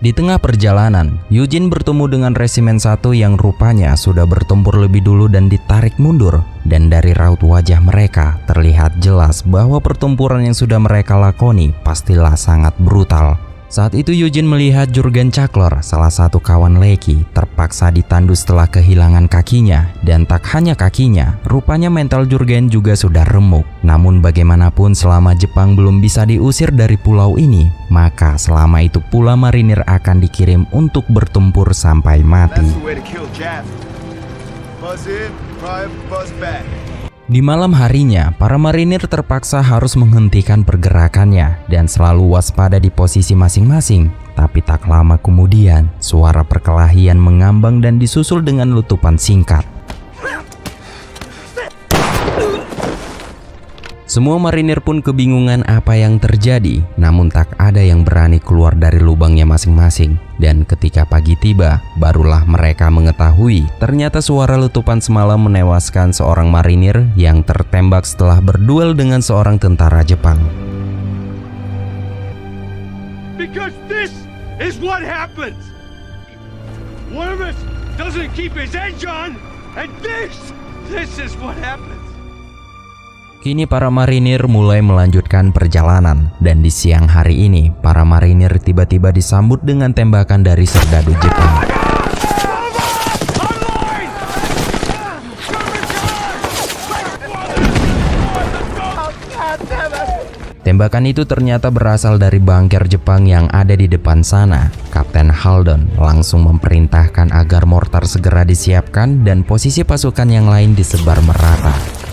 Di tengah perjalanan, Eugene bertemu dengan Resimen 1 yang rupanya sudah bertempur lebih dulu dan ditarik mundur. Dan dari raut wajah mereka terlihat jelas bahwa pertempuran yang sudah mereka lakoni pastilah sangat brutal. Saat itu Eugene melihat Jurgen Cakler, salah satu kawan Lecky, terpaksa ditandu setelah kehilangan kakinya. Dan tak hanya kakinya, rupanya mental Jurgen juga sudah remuk. Namun bagaimanapun selama Jepang belum bisa diusir dari pulau ini, maka selama itu pula marinir akan dikirim untuk bertempur sampai mati. Di malam harinya, para marinir terpaksa harus menghentikan pergerakannya dan selalu waspada di posisi masing-masing. Tapi tak lama kemudian, suara perkelahian mengambang dan disusul dengan letupan singkat. Semua marinir pun kebingungan apa yang terjadi, namun tak ada yang berani keluar dari lubangnya masing-masing. Dan ketika pagi tiba, barulah mereka mengetahui ternyata suara letupan semalam menewaskan seorang marinir yang tertembak setelah berduel dengan seorang tentara Jepang. Because this is what happens. One of us doesn't keep his edge on, and this is what happens. Kini para marinir mulai melanjutkan perjalanan, dan di siang hari ini para marinir tiba-tiba disambut dengan tembakan dari serdadu Jepang. Tembakan itu ternyata berasal dari bunker Jepang yang ada di depan sana. Kapten Halden langsung memerintahkan agar mortar segera disiapkan dan posisi pasukan yang lain disebar merata.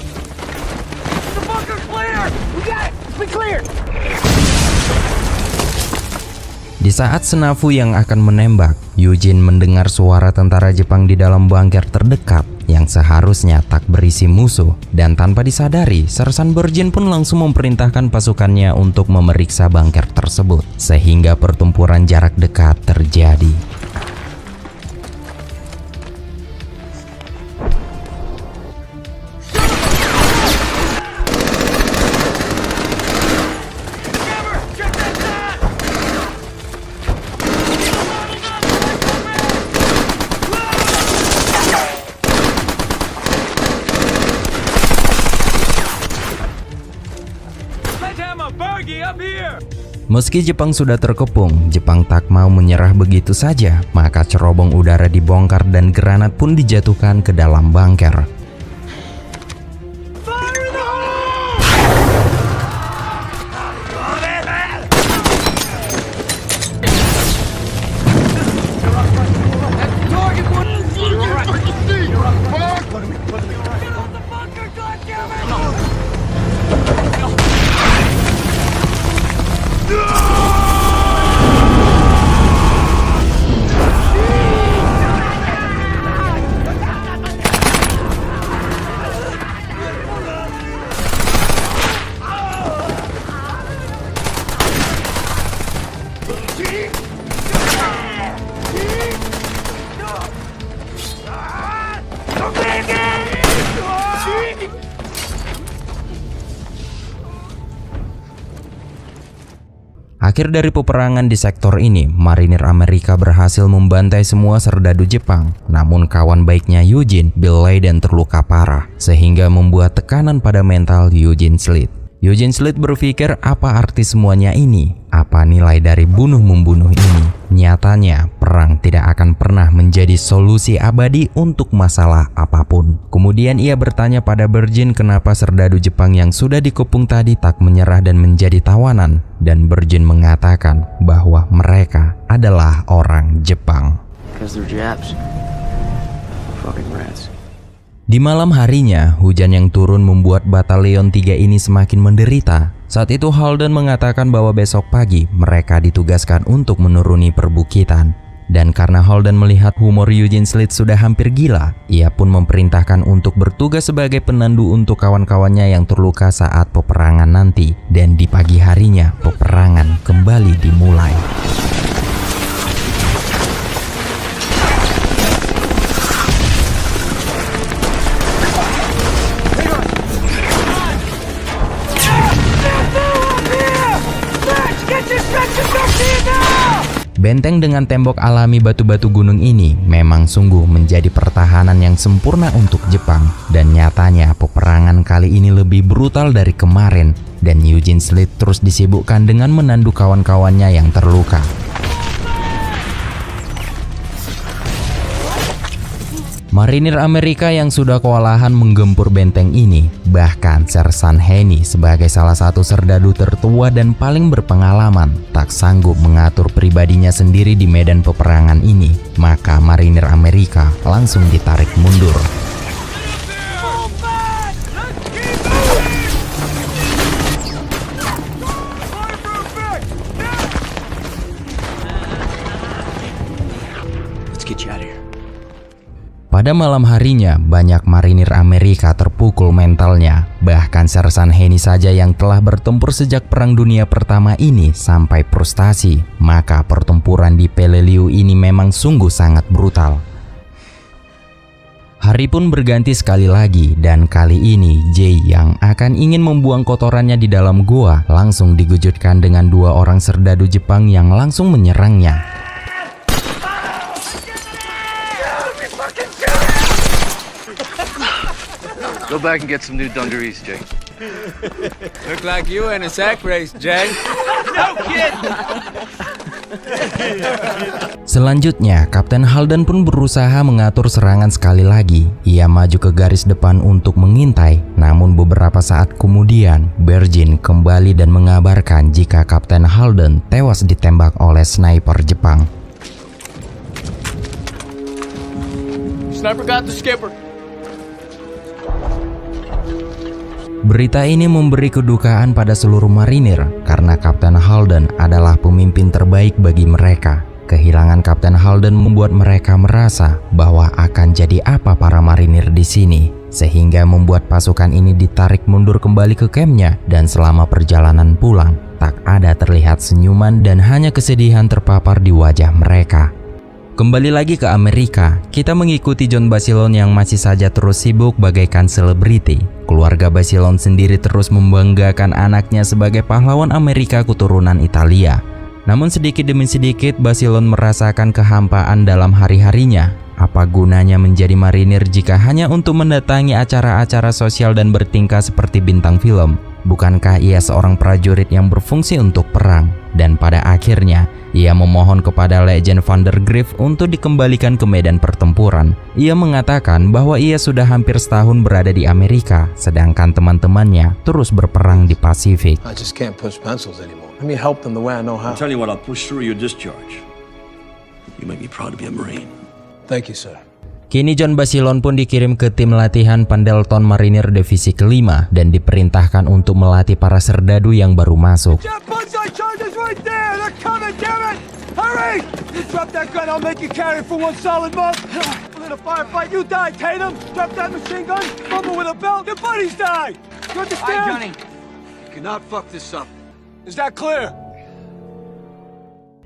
Di saat Senafu yang akan menembak, Eugene mendengar suara tentara Jepang di dalam bunker terdekat yang seharusnya tak berisi musuh. Dan tanpa disadari, Sersan Bergin pun langsung memerintahkan pasukannya untuk memeriksa bunker tersebut, sehingga pertempuran jarak dekat terjadi. Meski Jepang sudah terkepung, Jepang tak mau menyerah begitu saja, maka cerobong udara dibongkar dan granat pun dijatuhkan ke dalam bunker. Akhir dari peperangan di sektor ini, marinir Amerika berhasil membantai semua serdadu Jepang. Namun kawan baiknya Eugene, Bill Leiden terluka parah, sehingga membuat tekanan pada mental Eugene Slade. Eugene Slade berpikir, apa arti semuanya ini? Apa nilai dari bunuh-membunuh ini? Nyatanya, perang tidak akan pernah menjadi solusi abadi untuk masalah apapun. Kemudian ia bertanya pada Bergin kenapa serdadu Jepang yang sudah dikepung tadi tak menyerah dan menjadi tawanan. Dan Bergin mengatakan bahwa mereka adalah orang Jepang. Because they're Japs. Fucking rats. Di malam harinya, hujan yang turun membuat batalion 3 ini semakin menderita. Saat itu Halden mengatakan bahwa besok pagi mereka ditugaskan untuk menuruni perbukitan. Dan karena Halden melihat humor Eugene Slade sudah hampir gila, ia pun memerintahkan untuk bertugas sebagai penandu untuk kawan-kawannya yang terluka saat peperangan nanti. Dan di pagi harinya, peperangan kembali dimulai. Benteng dengan tembok alami batu-batu gunung ini memang sungguh menjadi pertahanan yang sempurna untuk Jepang, dan nyatanya peperangan kali ini lebih brutal dari kemarin, dan Eugene Slade terus disibukkan dengan menandu kawan-kawannya yang terluka. Marinir Amerika yang sudah kewalahan menggempur benteng ini, bahkan Sersan Henny sebagai salah satu serdadu tertua dan paling berpengalaman, tak sanggup mengatur pribadinya sendiri di medan peperangan ini, maka marinir Amerika langsung ditarik mundur. Let's get you out of here. Pada malam harinya, banyak marinir Amerika terpukul mentalnya. Bahkan Sersan Henny saja yang telah bertempur sejak Perang Dunia Pertama ini sampai frustasi. Maka pertempuran di Peleliu ini memang sungguh sangat brutal. Hari pun berganti sekali lagi, dan kali ini Jay yang akan ingin membuang kotorannya di dalam gua langsung digujudkan dengan dua orang serdadu Jepang yang langsung menyerangnya. Go back and get some new dungarees, Jay. Look like you in a sack race, Jay. No kidding! Selanjutnya, Kapten Halden pun berusaha mengatur serangan sekali lagi. Ia maju ke garis depan untuk mengintai, namun beberapa saat kemudian, Bergin kembali dan mengabarkan jika Kapten Halden tewas ditembak oleh sniper Jepang. Sniper got the skipper. Berita ini memberi kedukaan pada seluruh marinir karena Kapten Halden adalah pemimpin terbaik bagi mereka. Kehilangan Kapten Halden membuat mereka merasa bahwa akan jadi apa para marinir di sini, sehingga membuat pasukan ini ditarik mundur kembali ke kampnya, dan selama perjalanan pulang tak ada terlihat senyuman dan hanya kesedihan terpapar di wajah mereka. Kembali lagi ke Amerika, kita mengikuti John Basilone yang masih saja terus sibuk bagaikan selebriti. Keluarga Basilone sendiri terus membanggakan anaknya sebagai pahlawan Amerika keturunan Italia. Namun sedikit demi sedikit Basilone merasakan kehampaan dalam hari-harinya. Apa gunanya menjadi marinir jika hanya untuk mendatangi acara-acara sosial dan bertingkah seperti bintang film? Bukankah ia seorang prajurit yang berfungsi untuk perang? Dan pada akhirnya, ia memohon kepada Legend Van der Grief untuk dikembalikan ke medan pertempuran. Ia mengatakan bahwa ia sudah hampir setahun berada di Amerika, sedangkan teman-temannya terus berperang di Pasifik. I just can't push pencils anymore. Let me help them the way I know how. I'll tell you what, I'll push through your discharge. You make me proud to be a Marine. Thank you, sir. Kini John Basilone pun dikirim ke tim latihan Pendleton Marinir Divisi ke-5 dan diperintahkan untuk melatih para serdadu yang baru masuk.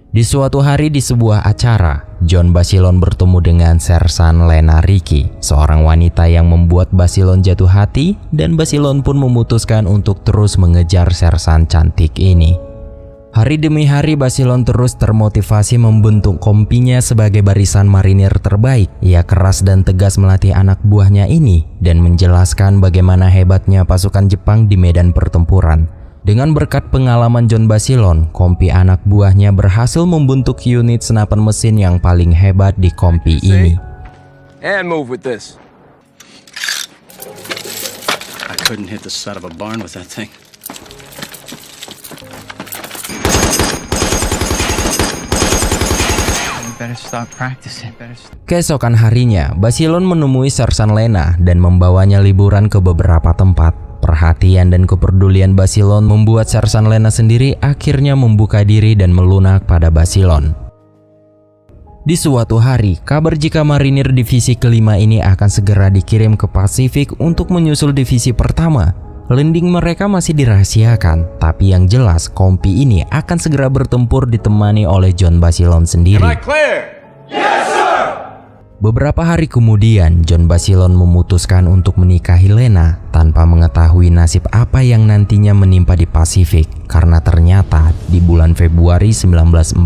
Di suatu hari di sebuah acara, John Basilone bertemu dengan Sersan Lena Ricky, seorang wanita yang membuat Basilone jatuh hati, dan Basilone pun memutuskan untuk terus mengejar Sersan cantik ini. Hari demi hari Basilone terus termotivasi membentuk kompinya sebagai barisan marinir terbaik. Ia keras dan tegas melatih anak buahnya ini dan menjelaskan bagaimana hebatnya pasukan Jepang di medan pertempuran. Dengan berkat pengalaman John Basilone, kompi anak buahnya berhasil membentuk unit senapan mesin yang paling hebat di kompi ini. And move with this. I couldn't hit the side of a barn with that thing. Keesokan harinya, Basilone menemui Sersan Lena dan membawanya liburan ke beberapa tempat. Perhatian dan kepedulian Basilone membuat Sersan Lena sendiri akhirnya membuka diri dan melunak pada Basilone. Di suatu hari, kabar jika marinir divisi ke-5 ini akan segera dikirim ke Pasifik untuk menyusul divisi pertama. Landing mereka masih dirahasiakan, tapi yang jelas kompi ini akan segera bertempur ditemani oleh John Basilone sendiri. Am I clear? Yes, sir! Beberapa hari kemudian, John Basilone memutuskan untuk menikahi Lena tanpa mengetahui nasib apa yang nantinya menimpa di Pasifik, karena ternyata di bulan Februari 1945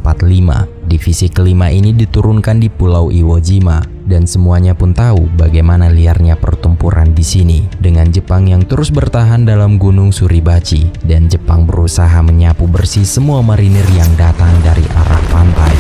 divisi kelima ini diturunkan di Pulau Iwo Jima, dan semuanya pun tahu bagaimana liarnya pertempuran di sini dengan Jepang yang terus bertahan dalam Gunung Suribachi, dan Jepang berusaha menyapu bersih semua marinir yang datang dari arah pantai.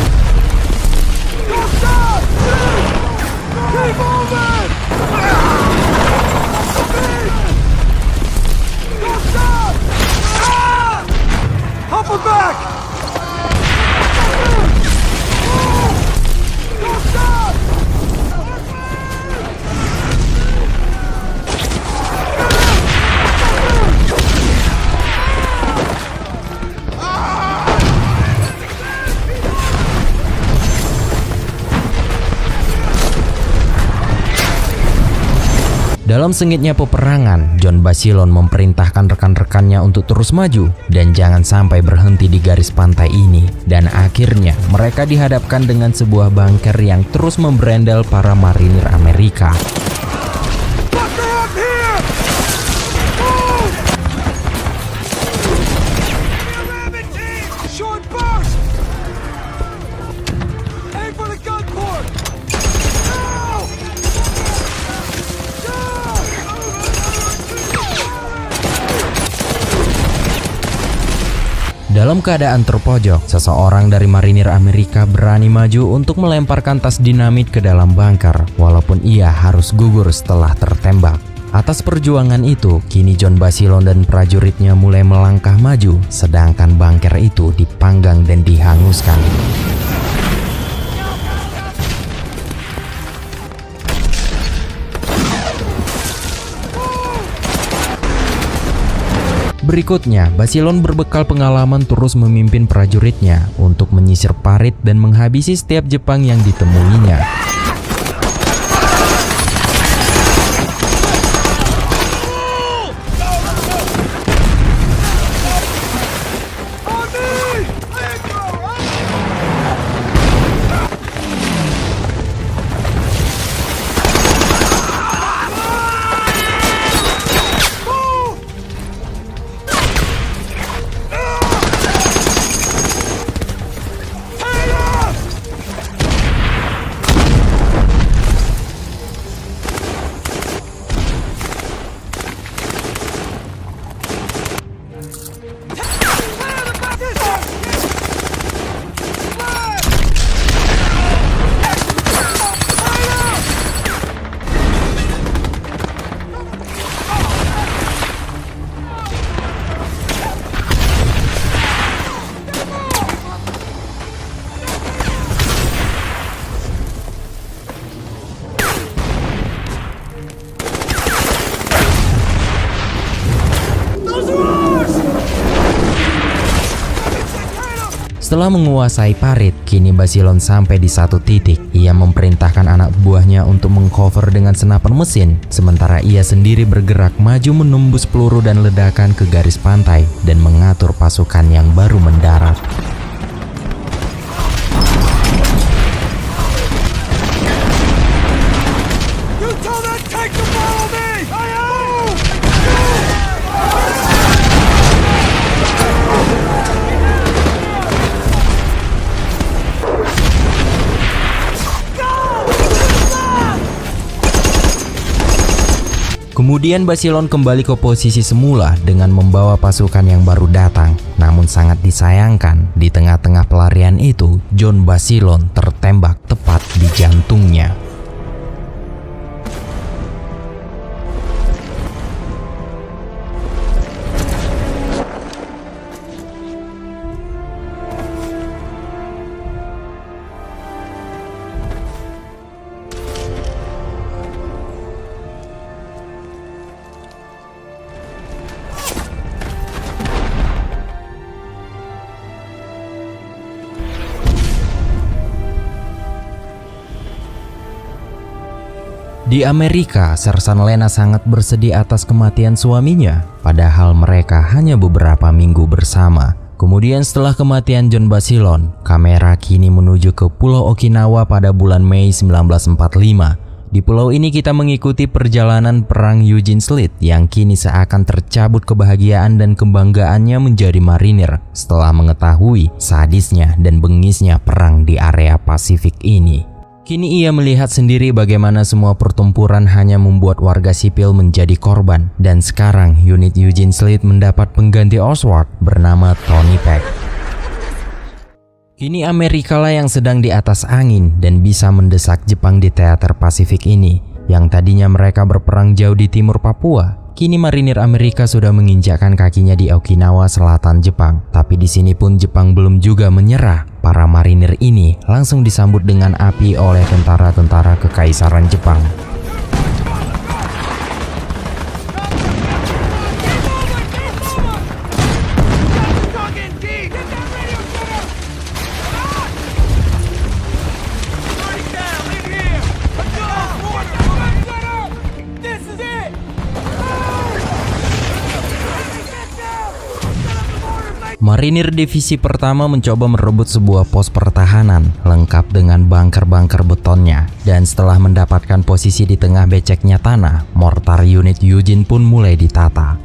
Dalam sengitnya peperangan, John Basilone memerintahkan rekan-rekannya untuk terus maju dan jangan sampai berhenti di garis pantai ini. Dan akhirnya mereka dihadapkan dengan sebuah bunker yang terus memberendel para marinir Amerika. Dalam keadaan terpojok, seseorang dari marinir Amerika berani maju untuk melemparkan tas dinamit ke dalam bunker, walaupun ia harus gugur setelah tertembak. Atas perjuangan itu, kini John Basilone dan prajuritnya mulai melangkah maju, sedangkan bunker itu dipanggang dan dihanguskan. Berikutnya, Basilone berbekal pengalaman terus memimpin prajuritnya untuk menyisir parit dan menghabisi setiap Jepang yang ditemuinya. Setelah menguasai parit, kini Basilone sampai di satu titik. Ia memerintahkan anak buahnya untuk mengcover dengan senapan mesin, sementara ia sendiri bergerak maju menembus peluru dan ledakan ke garis pantai dan mengatur pasukan yang baru mendarat. Kemudian Basilone kembali ke posisi semula dengan membawa pasukan yang baru datang. Namun sangat disayangkan, di tengah-tengah pelarian itu, John Basilone tertembak tepat di jantungnya. Di Amerika, Sersan Lena sangat bersedih atas kematian suaminya, padahal mereka hanya beberapa minggu bersama. Kemudian setelah kematian John Basilone, kamera kini menuju ke Pulau Okinawa pada bulan Mei 1945. Di pulau ini kita mengikuti perjalanan perang Eugene Slade yang kini seakan tercabut kebahagiaan dan kebanggaannya menjadi marinir setelah mengetahui sadisnya dan bengisnya perang di area Pasifik ini. Kini ia melihat sendiri bagaimana semua pertempuran hanya membuat warga sipil menjadi korban, dan sekarang unit Eugene Slade mendapat pengganti Oswald bernama Tony Peck. Kini Amerika lah yang sedang di atas angin dan bisa mendesak Jepang di teater Pasifik ini. Yang tadinya mereka berperang jauh di timur Papua, kini marinir Amerika sudah menginjakkan kakinya di Okinawa selatan Jepang. Tapi di sini pun Jepang belum juga menyerah. Para marinir ini langsung disambut dengan api oleh tentara-tentara Kekaisaran Jepang. Marinir Divisi Pertama mencoba merebut sebuah pos pertahanan lengkap dengan bunker-bunker betonnya, dan setelah mendapatkan posisi di tengah beceknya tanah, mortar unit Eugene pun mulai ditata.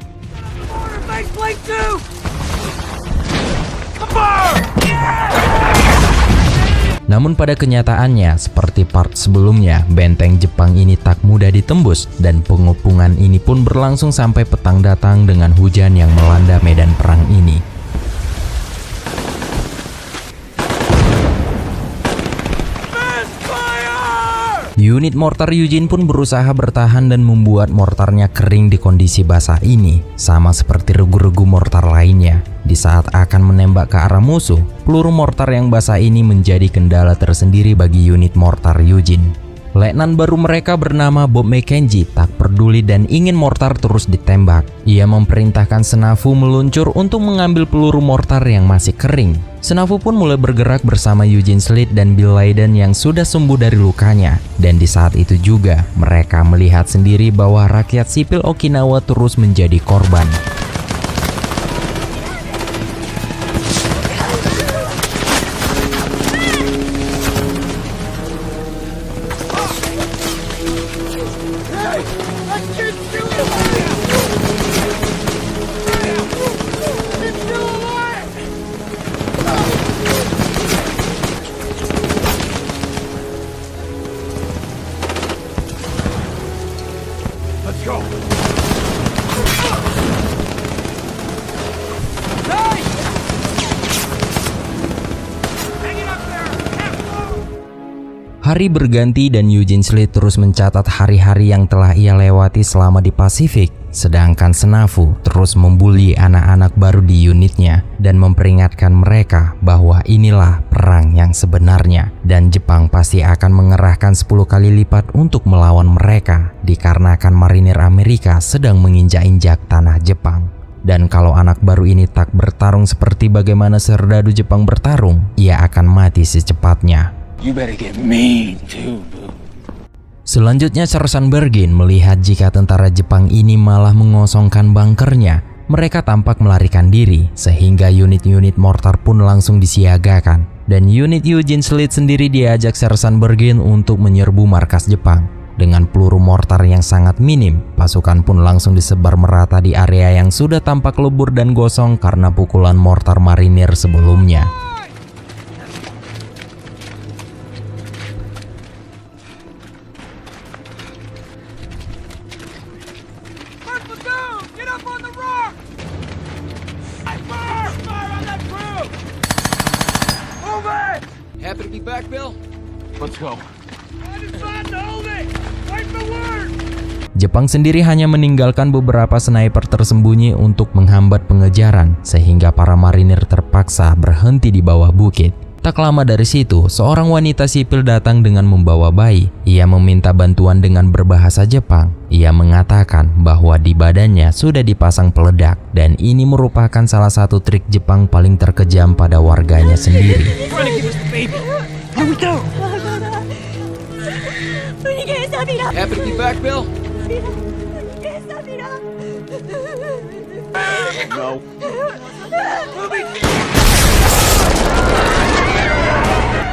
Namun pada kenyataannya, seperti part sebelumnya, benteng Jepang ini tak mudah ditembus, dan pengepungan ini pun berlangsung sampai petang datang dengan hujan yang melanda medan perang ini. Unit mortar Eugene pun berusaha bertahan dan membuat mortarnya kering di kondisi basah ini, sama seperti regu-regu mortar lainnya. Di saat akan menembak ke arah musuh, peluru mortar yang basah ini menjadi kendala tersendiri bagi unit mortar Eugene. Letnan baru mereka bernama Bob McKenzie tak peduli dan ingin mortar terus ditembak. Ia memerintahkan Senafu meluncur untuk mengambil peluru mortar yang masih kering. Senafu pun mulai bergerak bersama Eugene Slade dan Bill Leiden yang sudah sembuh dari lukanya. Dan di saat itu juga mereka melihat sendiri bahwa rakyat sipil Okinawa terus menjadi korban. Hari berganti dan Eugene Slade terus mencatat hari-hari yang telah ia lewati selama di Pasifik. Sedangkan Senafu terus membuli anak-anak baru di unitnya dan memperingatkan mereka bahwa inilah perang yang sebenarnya. Dan Jepang pasti akan mengerahkan 10 kali lipat untuk melawan mereka dikarenakan marinir Amerika sedang menginjak-injak tanah Jepang. Dan kalau anak baru ini tak bertarung seperti bagaimana serdadu Jepang bertarung, ia akan mati secepatnya. You better get mean too, boo. Selanjutnya Sersan Bergin melihat jika tentara Jepang ini malah mengosongkan bunkernya. Mereka tampak melarikan diri sehingga unit-unit mortar pun langsung disiagakan. Dan unit Eugene Slade sendiri diajak Sersan Bergin untuk menyerbu markas Jepang. Dengan peluru mortar yang sangat minim, pasukan pun langsung disebar merata di area yang sudah tampak lebur dan gosong karena pukulan mortar marinir sebelumnya. Happy to be back, Bill? Let's go. I decided to hold it. Wait for word. Jepang sendiri hanya meninggalkan beberapa sniper tersembunyi untuk menghambat pengejaran, sehingga para marinir terpaksa berhenti di bawah bukit. Tak lama dari situ, seorang wanita sipil datang dengan membawa bayi. Ia meminta bantuan dengan berbahasa Jepang. Ia mengatakan bahwa di badannya sudah dipasang peledak, dan ini merupakan salah satu trik Jepang paling terkejam pada warganya sendiri. Happy to be back, Bill? No.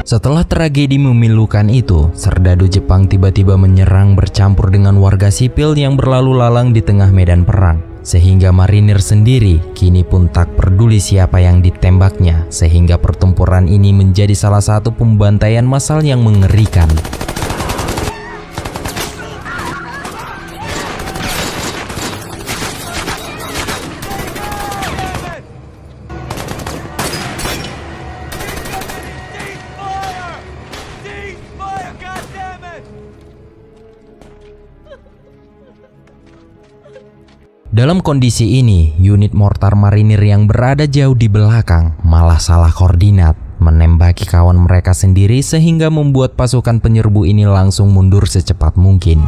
Setelah tragedi memilukan itu, serdadu Jepang tiba-tiba menyerang bercampur dengan warga sipil yang berlalu lalang di tengah medan perang. Sehingga marinir sendiri kini pun tak peduli siapa yang ditembaknya, sehingga pertempuran ini menjadi salah satu pembantaian massal yang mengerikan. Dalam kondisi ini, unit mortar marinir yang berada jauh di belakang malah salah koordinat, menembaki kawan mereka sendiri sehingga membuat pasukan penyerbu ini langsung mundur secepat mungkin.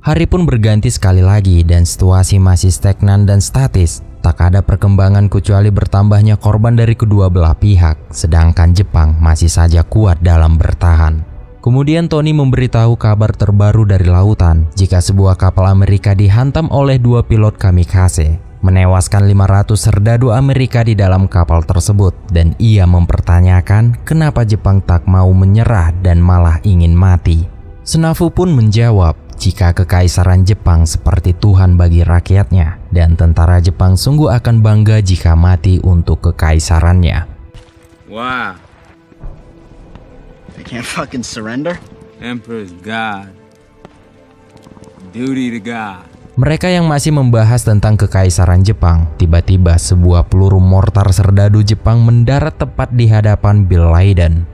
Hari pun berganti sekali lagi dan situasi masih stagnan dan statis. Tak ada perkembangan kecuali bertambahnya korban dari kedua belah pihak, sedangkan Jepang masih saja kuat dalam bertahan. Kemudian Tony memberitahu kabar terbaru dari lautan jika sebuah kapal Amerika dihantam oleh 2 pilot kamikaze, menewaskan 500 serdadu Amerika di dalam kapal tersebut, dan ia mempertanyakan kenapa Jepang tak mau menyerah dan malah ingin mati. Senafu pun menjawab jika kekaisaran Jepang seperti Tuhan bagi rakyatnya dan tentara Jepang sungguh akan bangga jika mati untuk kekaisarannya. Wow. They can't fucking surrender? Emperor's God. Duty to God. Mereka yang masih membahas tentang kekaisaran Jepang, tiba-tiba sebuah peluru mortar serdadu Jepang mendarat tepat di hadapan Bill Laden.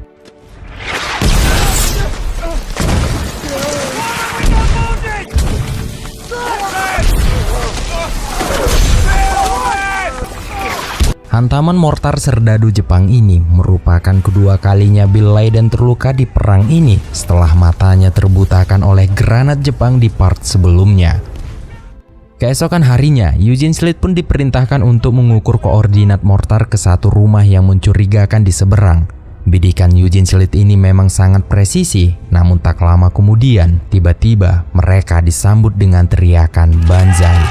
Hantaman mortar serdadu Jepang ini merupakan kedua kalinya Bill Laden terluka di perang ini setelah matanya terbutakan oleh granat Jepang di part sebelumnya. Keesokan harinya, Eugene Slade pun diperintahkan untuk mengukur koordinat mortar ke satu rumah yang mencurigakan di seberang. Bidikan Eugene Slade ini memang sangat presisi, namun tak lama kemudian, tiba-tiba mereka disambut dengan teriakan Banzai.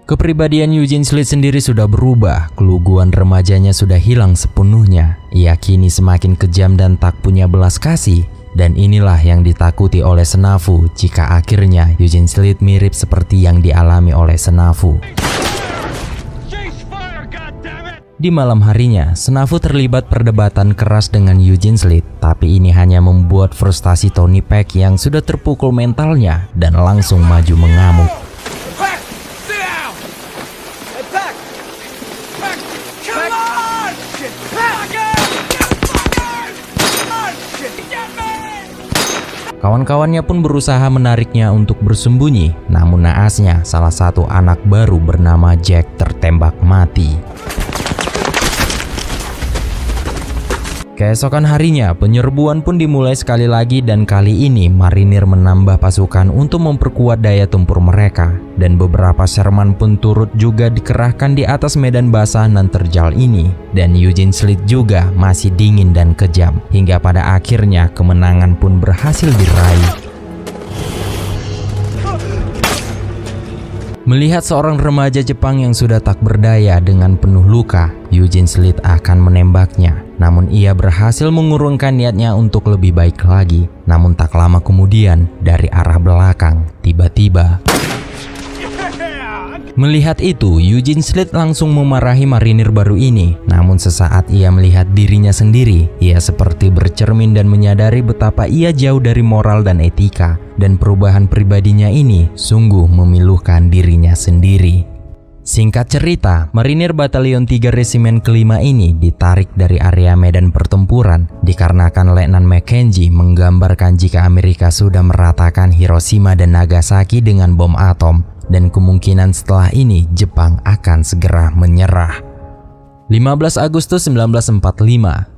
Kepribadian Eugene Slade sendiri sudah berubah, keluguan remajanya sudah hilang sepenuhnya. Ia kini semakin kejam dan tak punya belas kasih. Dan inilah yang ditakuti oleh Senafu jika akhirnya Eugene Slade mirip seperti yang dialami oleh Senafu. Di malam harinya, Senafu terlibat perdebatan keras dengan Eugene Slade, tapi ini hanya membuat frustasi Tony Peck yang sudah terpukul mentalnya dan langsung maju mengamuk. Kawan-kawannya pun berusaha menariknya untuk bersembunyi, namun naasnya salah satu anak baru bernama Jack tertembak mati. Keesokan harinya, penyerbuan pun dimulai sekali lagi dan kali ini marinir menambah pasukan untuk memperkuat daya tempur mereka. Dan beberapa Sherman pun turut juga dikerahkan di atas medan basah nan terjal ini. Dan Eugene Slade juga masih dingin dan kejam, hingga pada akhirnya kemenangan pun berhasil diraih. Melihat seorang remaja Jepang yang sudah tak berdaya dengan penuh luka, Eugene Slade akan menembaknya. Namun ia berhasil mengurungkan niatnya untuk lebih baik lagi. Namun tak lama kemudian, dari arah belakang, tiba-tiba melihat itu, Eugene Slade langsung memarahi marinir baru ini. Namun sesaat ia melihat dirinya sendiri, ia seperti bercermin dan menyadari betapa ia jauh dari moral dan etika. Dan perubahan pribadinya ini sungguh memilukan dirinya sendiri. Singkat cerita, marinir Batalion 3 Resimen kelima ini ditarik dari area medan pertempuran dikarenakan Letnan Mackenzie menggambarkan jika Amerika sudah meratakan Hiroshima dan Nagasaki dengan bom atom, dan kemungkinan setelah ini Jepang akan segera menyerah. 15 Agustus 1945,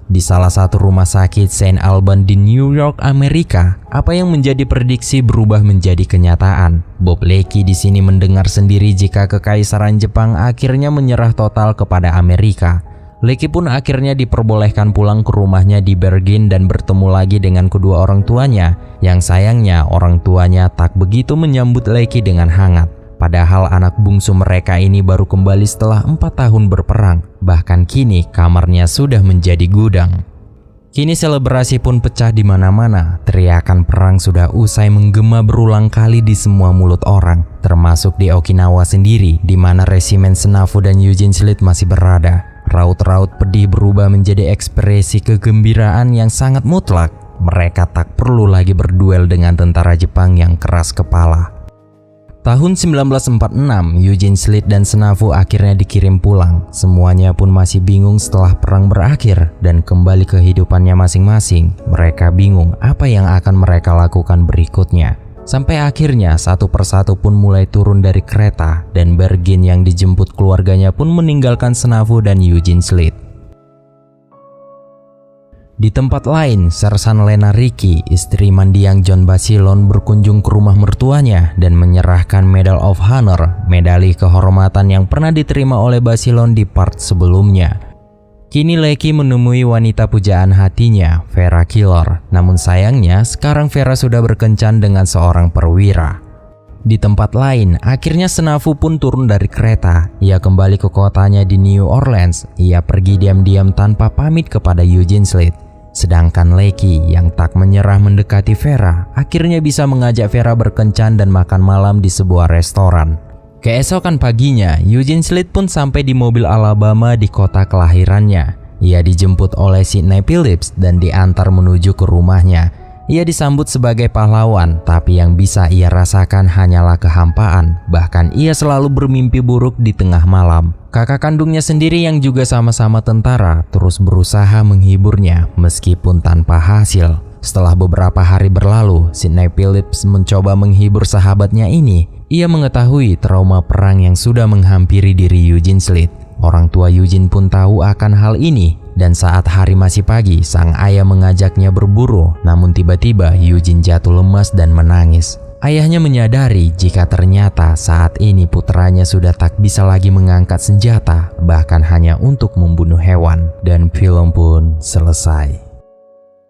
di salah satu rumah sakit St. Alban di New York, Amerika, apa yang menjadi prediksi berubah menjadi kenyataan. Bob Leckie di sini mendengar sendiri jika Kekaisaran Jepang akhirnya menyerah total kepada Amerika. Leckie pun akhirnya diperbolehkan pulang ke rumahnya di Bergen dan bertemu lagi dengan kedua orang tuanya. Yang sayangnya orang tuanya tak begitu menyambut Leckie dengan hangat. Padahal anak bungsu mereka ini baru kembali setelah 4 tahun berperang. Bahkan kini kamarnya sudah menjadi gudang. Kini selebrasi pun pecah di mana-mana. Teriakan perang sudah usai menggema berulang kali di semua mulut orang, termasuk di Okinawa sendiri, di mana resimen Senafu dan Eugene Slade masih berada. Raut-raut pedih berubah menjadi ekspresi kegembiraan yang sangat mutlak. Mereka tak perlu lagi berduel dengan tentara Jepang yang keras kepala. Tahun 1946, Eugene Slade dan Senafu akhirnya dikirim pulang. Semuanya pun masih bingung setelah perang berakhir dan kembali ke kehidupannya masing-masing. Mereka bingung apa yang akan mereka lakukan berikutnya. Sampai akhirnya satu persatu pun mulai turun dari kereta dan Bergen yang dijemput keluarganya pun meninggalkan Senafu dan Eugene Slade. Di tempat lain, Sersan Lena Ricky, istri mendiang John Basilone, berkunjung ke rumah mertuanya dan menyerahkan Medal of Honor, medali kehormatan yang pernah diterima oleh Basilone di part sebelumnya. Kini Leckie menemui wanita pujaan hatinya, Vera Killer. Namun sayangnya, sekarang Vera sudah berkencan dengan seorang perwira. Di tempat lain, akhirnya Senafu pun turun dari kereta. Ia kembali ke kotanya di New Orleans. Ia pergi diam-diam tanpa pamit kepada Eugene Slade. Sedangkan Leckie yang tak menyerah mendekati Vera, akhirnya bisa mengajak Vera berkencan dan makan malam di sebuah restoran. Keesokan paginya, Eugene Slade pun sampai di mobil Alabama di kota kelahirannya. Ia dijemput oleh Sidney Phillips dan diantar menuju ke rumahnya. Ia disambut sebagai pahlawan, tapi yang bisa ia rasakan hanyalah kehampaan. Bahkan ia selalu bermimpi buruk di tengah malam. Kakak kandungnya sendiri yang juga sama-sama tentara terus berusaha menghiburnya meskipun tanpa hasil. Setelah beberapa hari berlalu, Sidney Phillips mencoba menghibur sahabatnya ini. Ia mengetahui trauma perang yang sudah menghampiri diri Eugene Slade. Orang tua Eugene pun tahu akan hal ini, dan saat hari masih pagi, sang ayah mengajaknya berburu. Namun tiba-tiba Eugene jatuh lemas dan menangis. Ayahnya menyadari jika ternyata saat ini putranya sudah tak bisa lagi mengangkat senjata, bahkan hanya untuk membunuh hewan. Dan film pun selesai.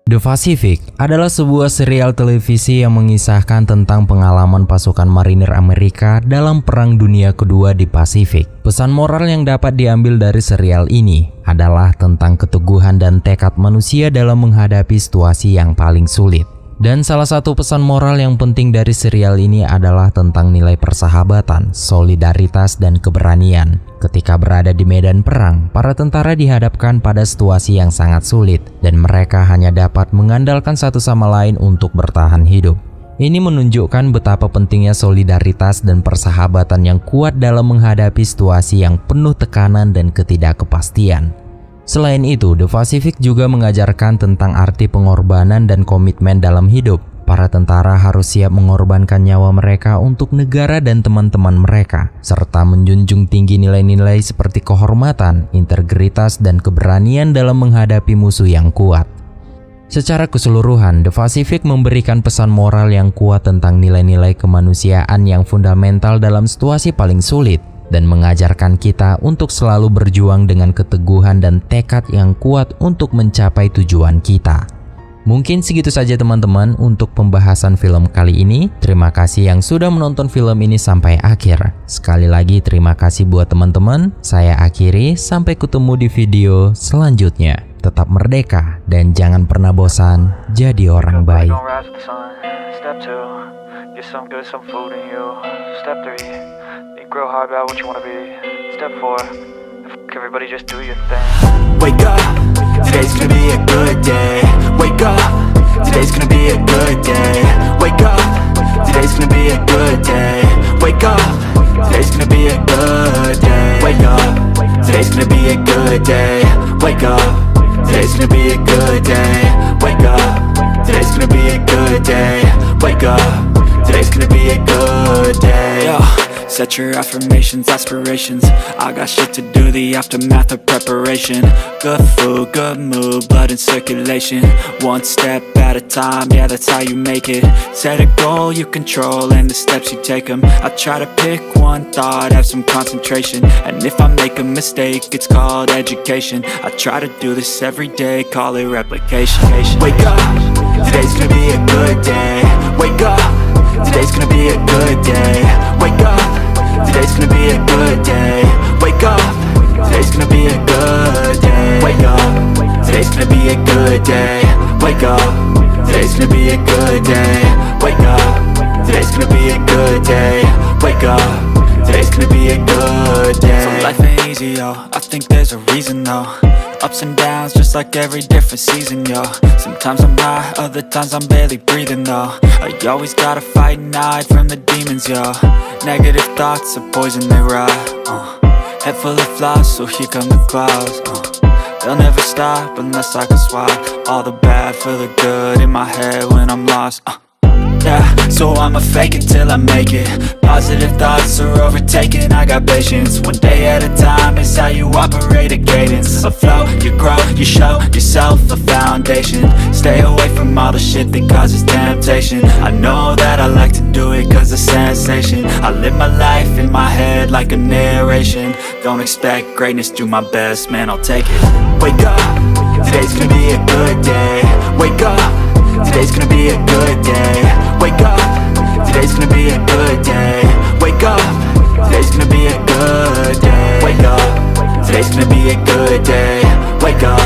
The Pacific adalah sebuah serial televisi yang mengisahkan tentang pengalaman pasukan marinir Amerika dalam Perang Dunia Kedua di Pasifik. Pesan moral yang dapat diambil dari serial ini adalah tentang keteguhan dan tekad manusia dalam menghadapi situasi yang paling sulit. Dan salah satu pesan moral yang penting dari serial ini adalah tentang nilai persahabatan, solidaritas, dan keberanian. Ketika berada di medan perang, para tentara dihadapkan pada situasi yang sangat sulit dan mereka hanya dapat mengandalkan satu sama lain untuk bertahan hidup. Ini menunjukkan betapa pentingnya solidaritas dan persahabatan yang kuat dalam menghadapi situasi yang penuh tekanan dan ketidakpastian. Selain itu, The Pacific juga mengajarkan tentang arti pengorbanan dan komitmen dalam hidup. Para tentara harus siap mengorbankan nyawa mereka untuk negara dan teman-teman mereka, serta menjunjung tinggi nilai-nilai seperti kehormatan, integritas, dan keberanian dalam menghadapi musuh yang kuat. Secara keseluruhan, The Pacific memberikan pesan moral yang kuat tentang nilai-nilai kemanusiaan yang fundamental dalam situasi paling sulit, dan mengajarkan kita untuk selalu berjuang dengan keteguhan dan tekad yang kuat untuk mencapai tujuan kita. Mungkin segitu saja teman-teman untuk pembahasan film kali ini. Terima kasih yang sudah menonton film ini sampai akhir. Sekali lagi terima kasih buat teman-teman. Saya akhiri, sampai ketemu di video selanjutnya. Tetap merdeka dan jangan pernah bosan jadi orang baik. Grow hard about what you wanna be. Step 4, everybody just do your thing. Wake up, today's gonna be a good day. Wake up, today's gonna be a good day. Wake up, today's gonna be a good day. Wake up, today's gonna be a good day. Wake up, today's gonna be a good day. Wake up, today's gonna be a good day. Wake up, today's gonna be a good day. Wake up, today's gonna be a good day. Set your affirmations, aspirations. I got shit to do, the aftermath of preparation. Good food, good mood, blood in circulation. One step at a time, yeah, that's how you make it. Set a goal you control and the steps you take them. I try to pick one thought, have some concentration. And if I make a mistake, it's called education. I try to do this every day, call it replication. Wake up, today's gonna be a good day. Wake up, today's gonna be a good day. Wake up, today's gonna be a good day. Wake up, today's gonna be a good day. Wake up, today's gonna be a good day. Wake up, today's gonna be a good day. Wake up, today's gonna be a good day. Wake up, today's gonna be a good day. So life ain't easy, yo, I think there's a reason though. Ups and downs, just like every different season, yo. Sometimes I'm high, other times I'm barely breathing, though. I always gotta fight and hide from the demons, yo. Negative thoughts are poison, they rot. Head full of flies, so here come the clouds. They'll never stop unless I can swap all the bad for the good in my head when I'm lost. Yeah, so I'ma fake it till I make it. Positive thoughts are overtaken, I got patience. One day at a time is how you operate a cadence. A flow, you grow, you show yourself a foundation. Stay away from all the shit that causes temptation. I know that I like to do it cause it's sensation. I live my life in my head like a narration. Don't expect greatness, do my best, man, I'll take it. Wake up, today's gonna be a good day. Wake up, today's gonna be a good day. Wake up, today's gonna be a good day. Wake up, today's gonna be a good day. Wake up, today's gonna be a good day. Wake up,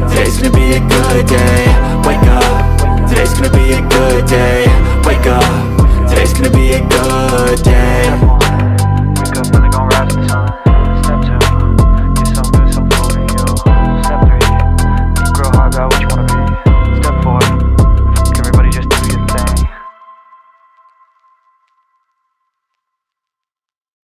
today's gonna be a good day. Wake up, today's gonna be a good day. Wake up, today's gonna be a good day.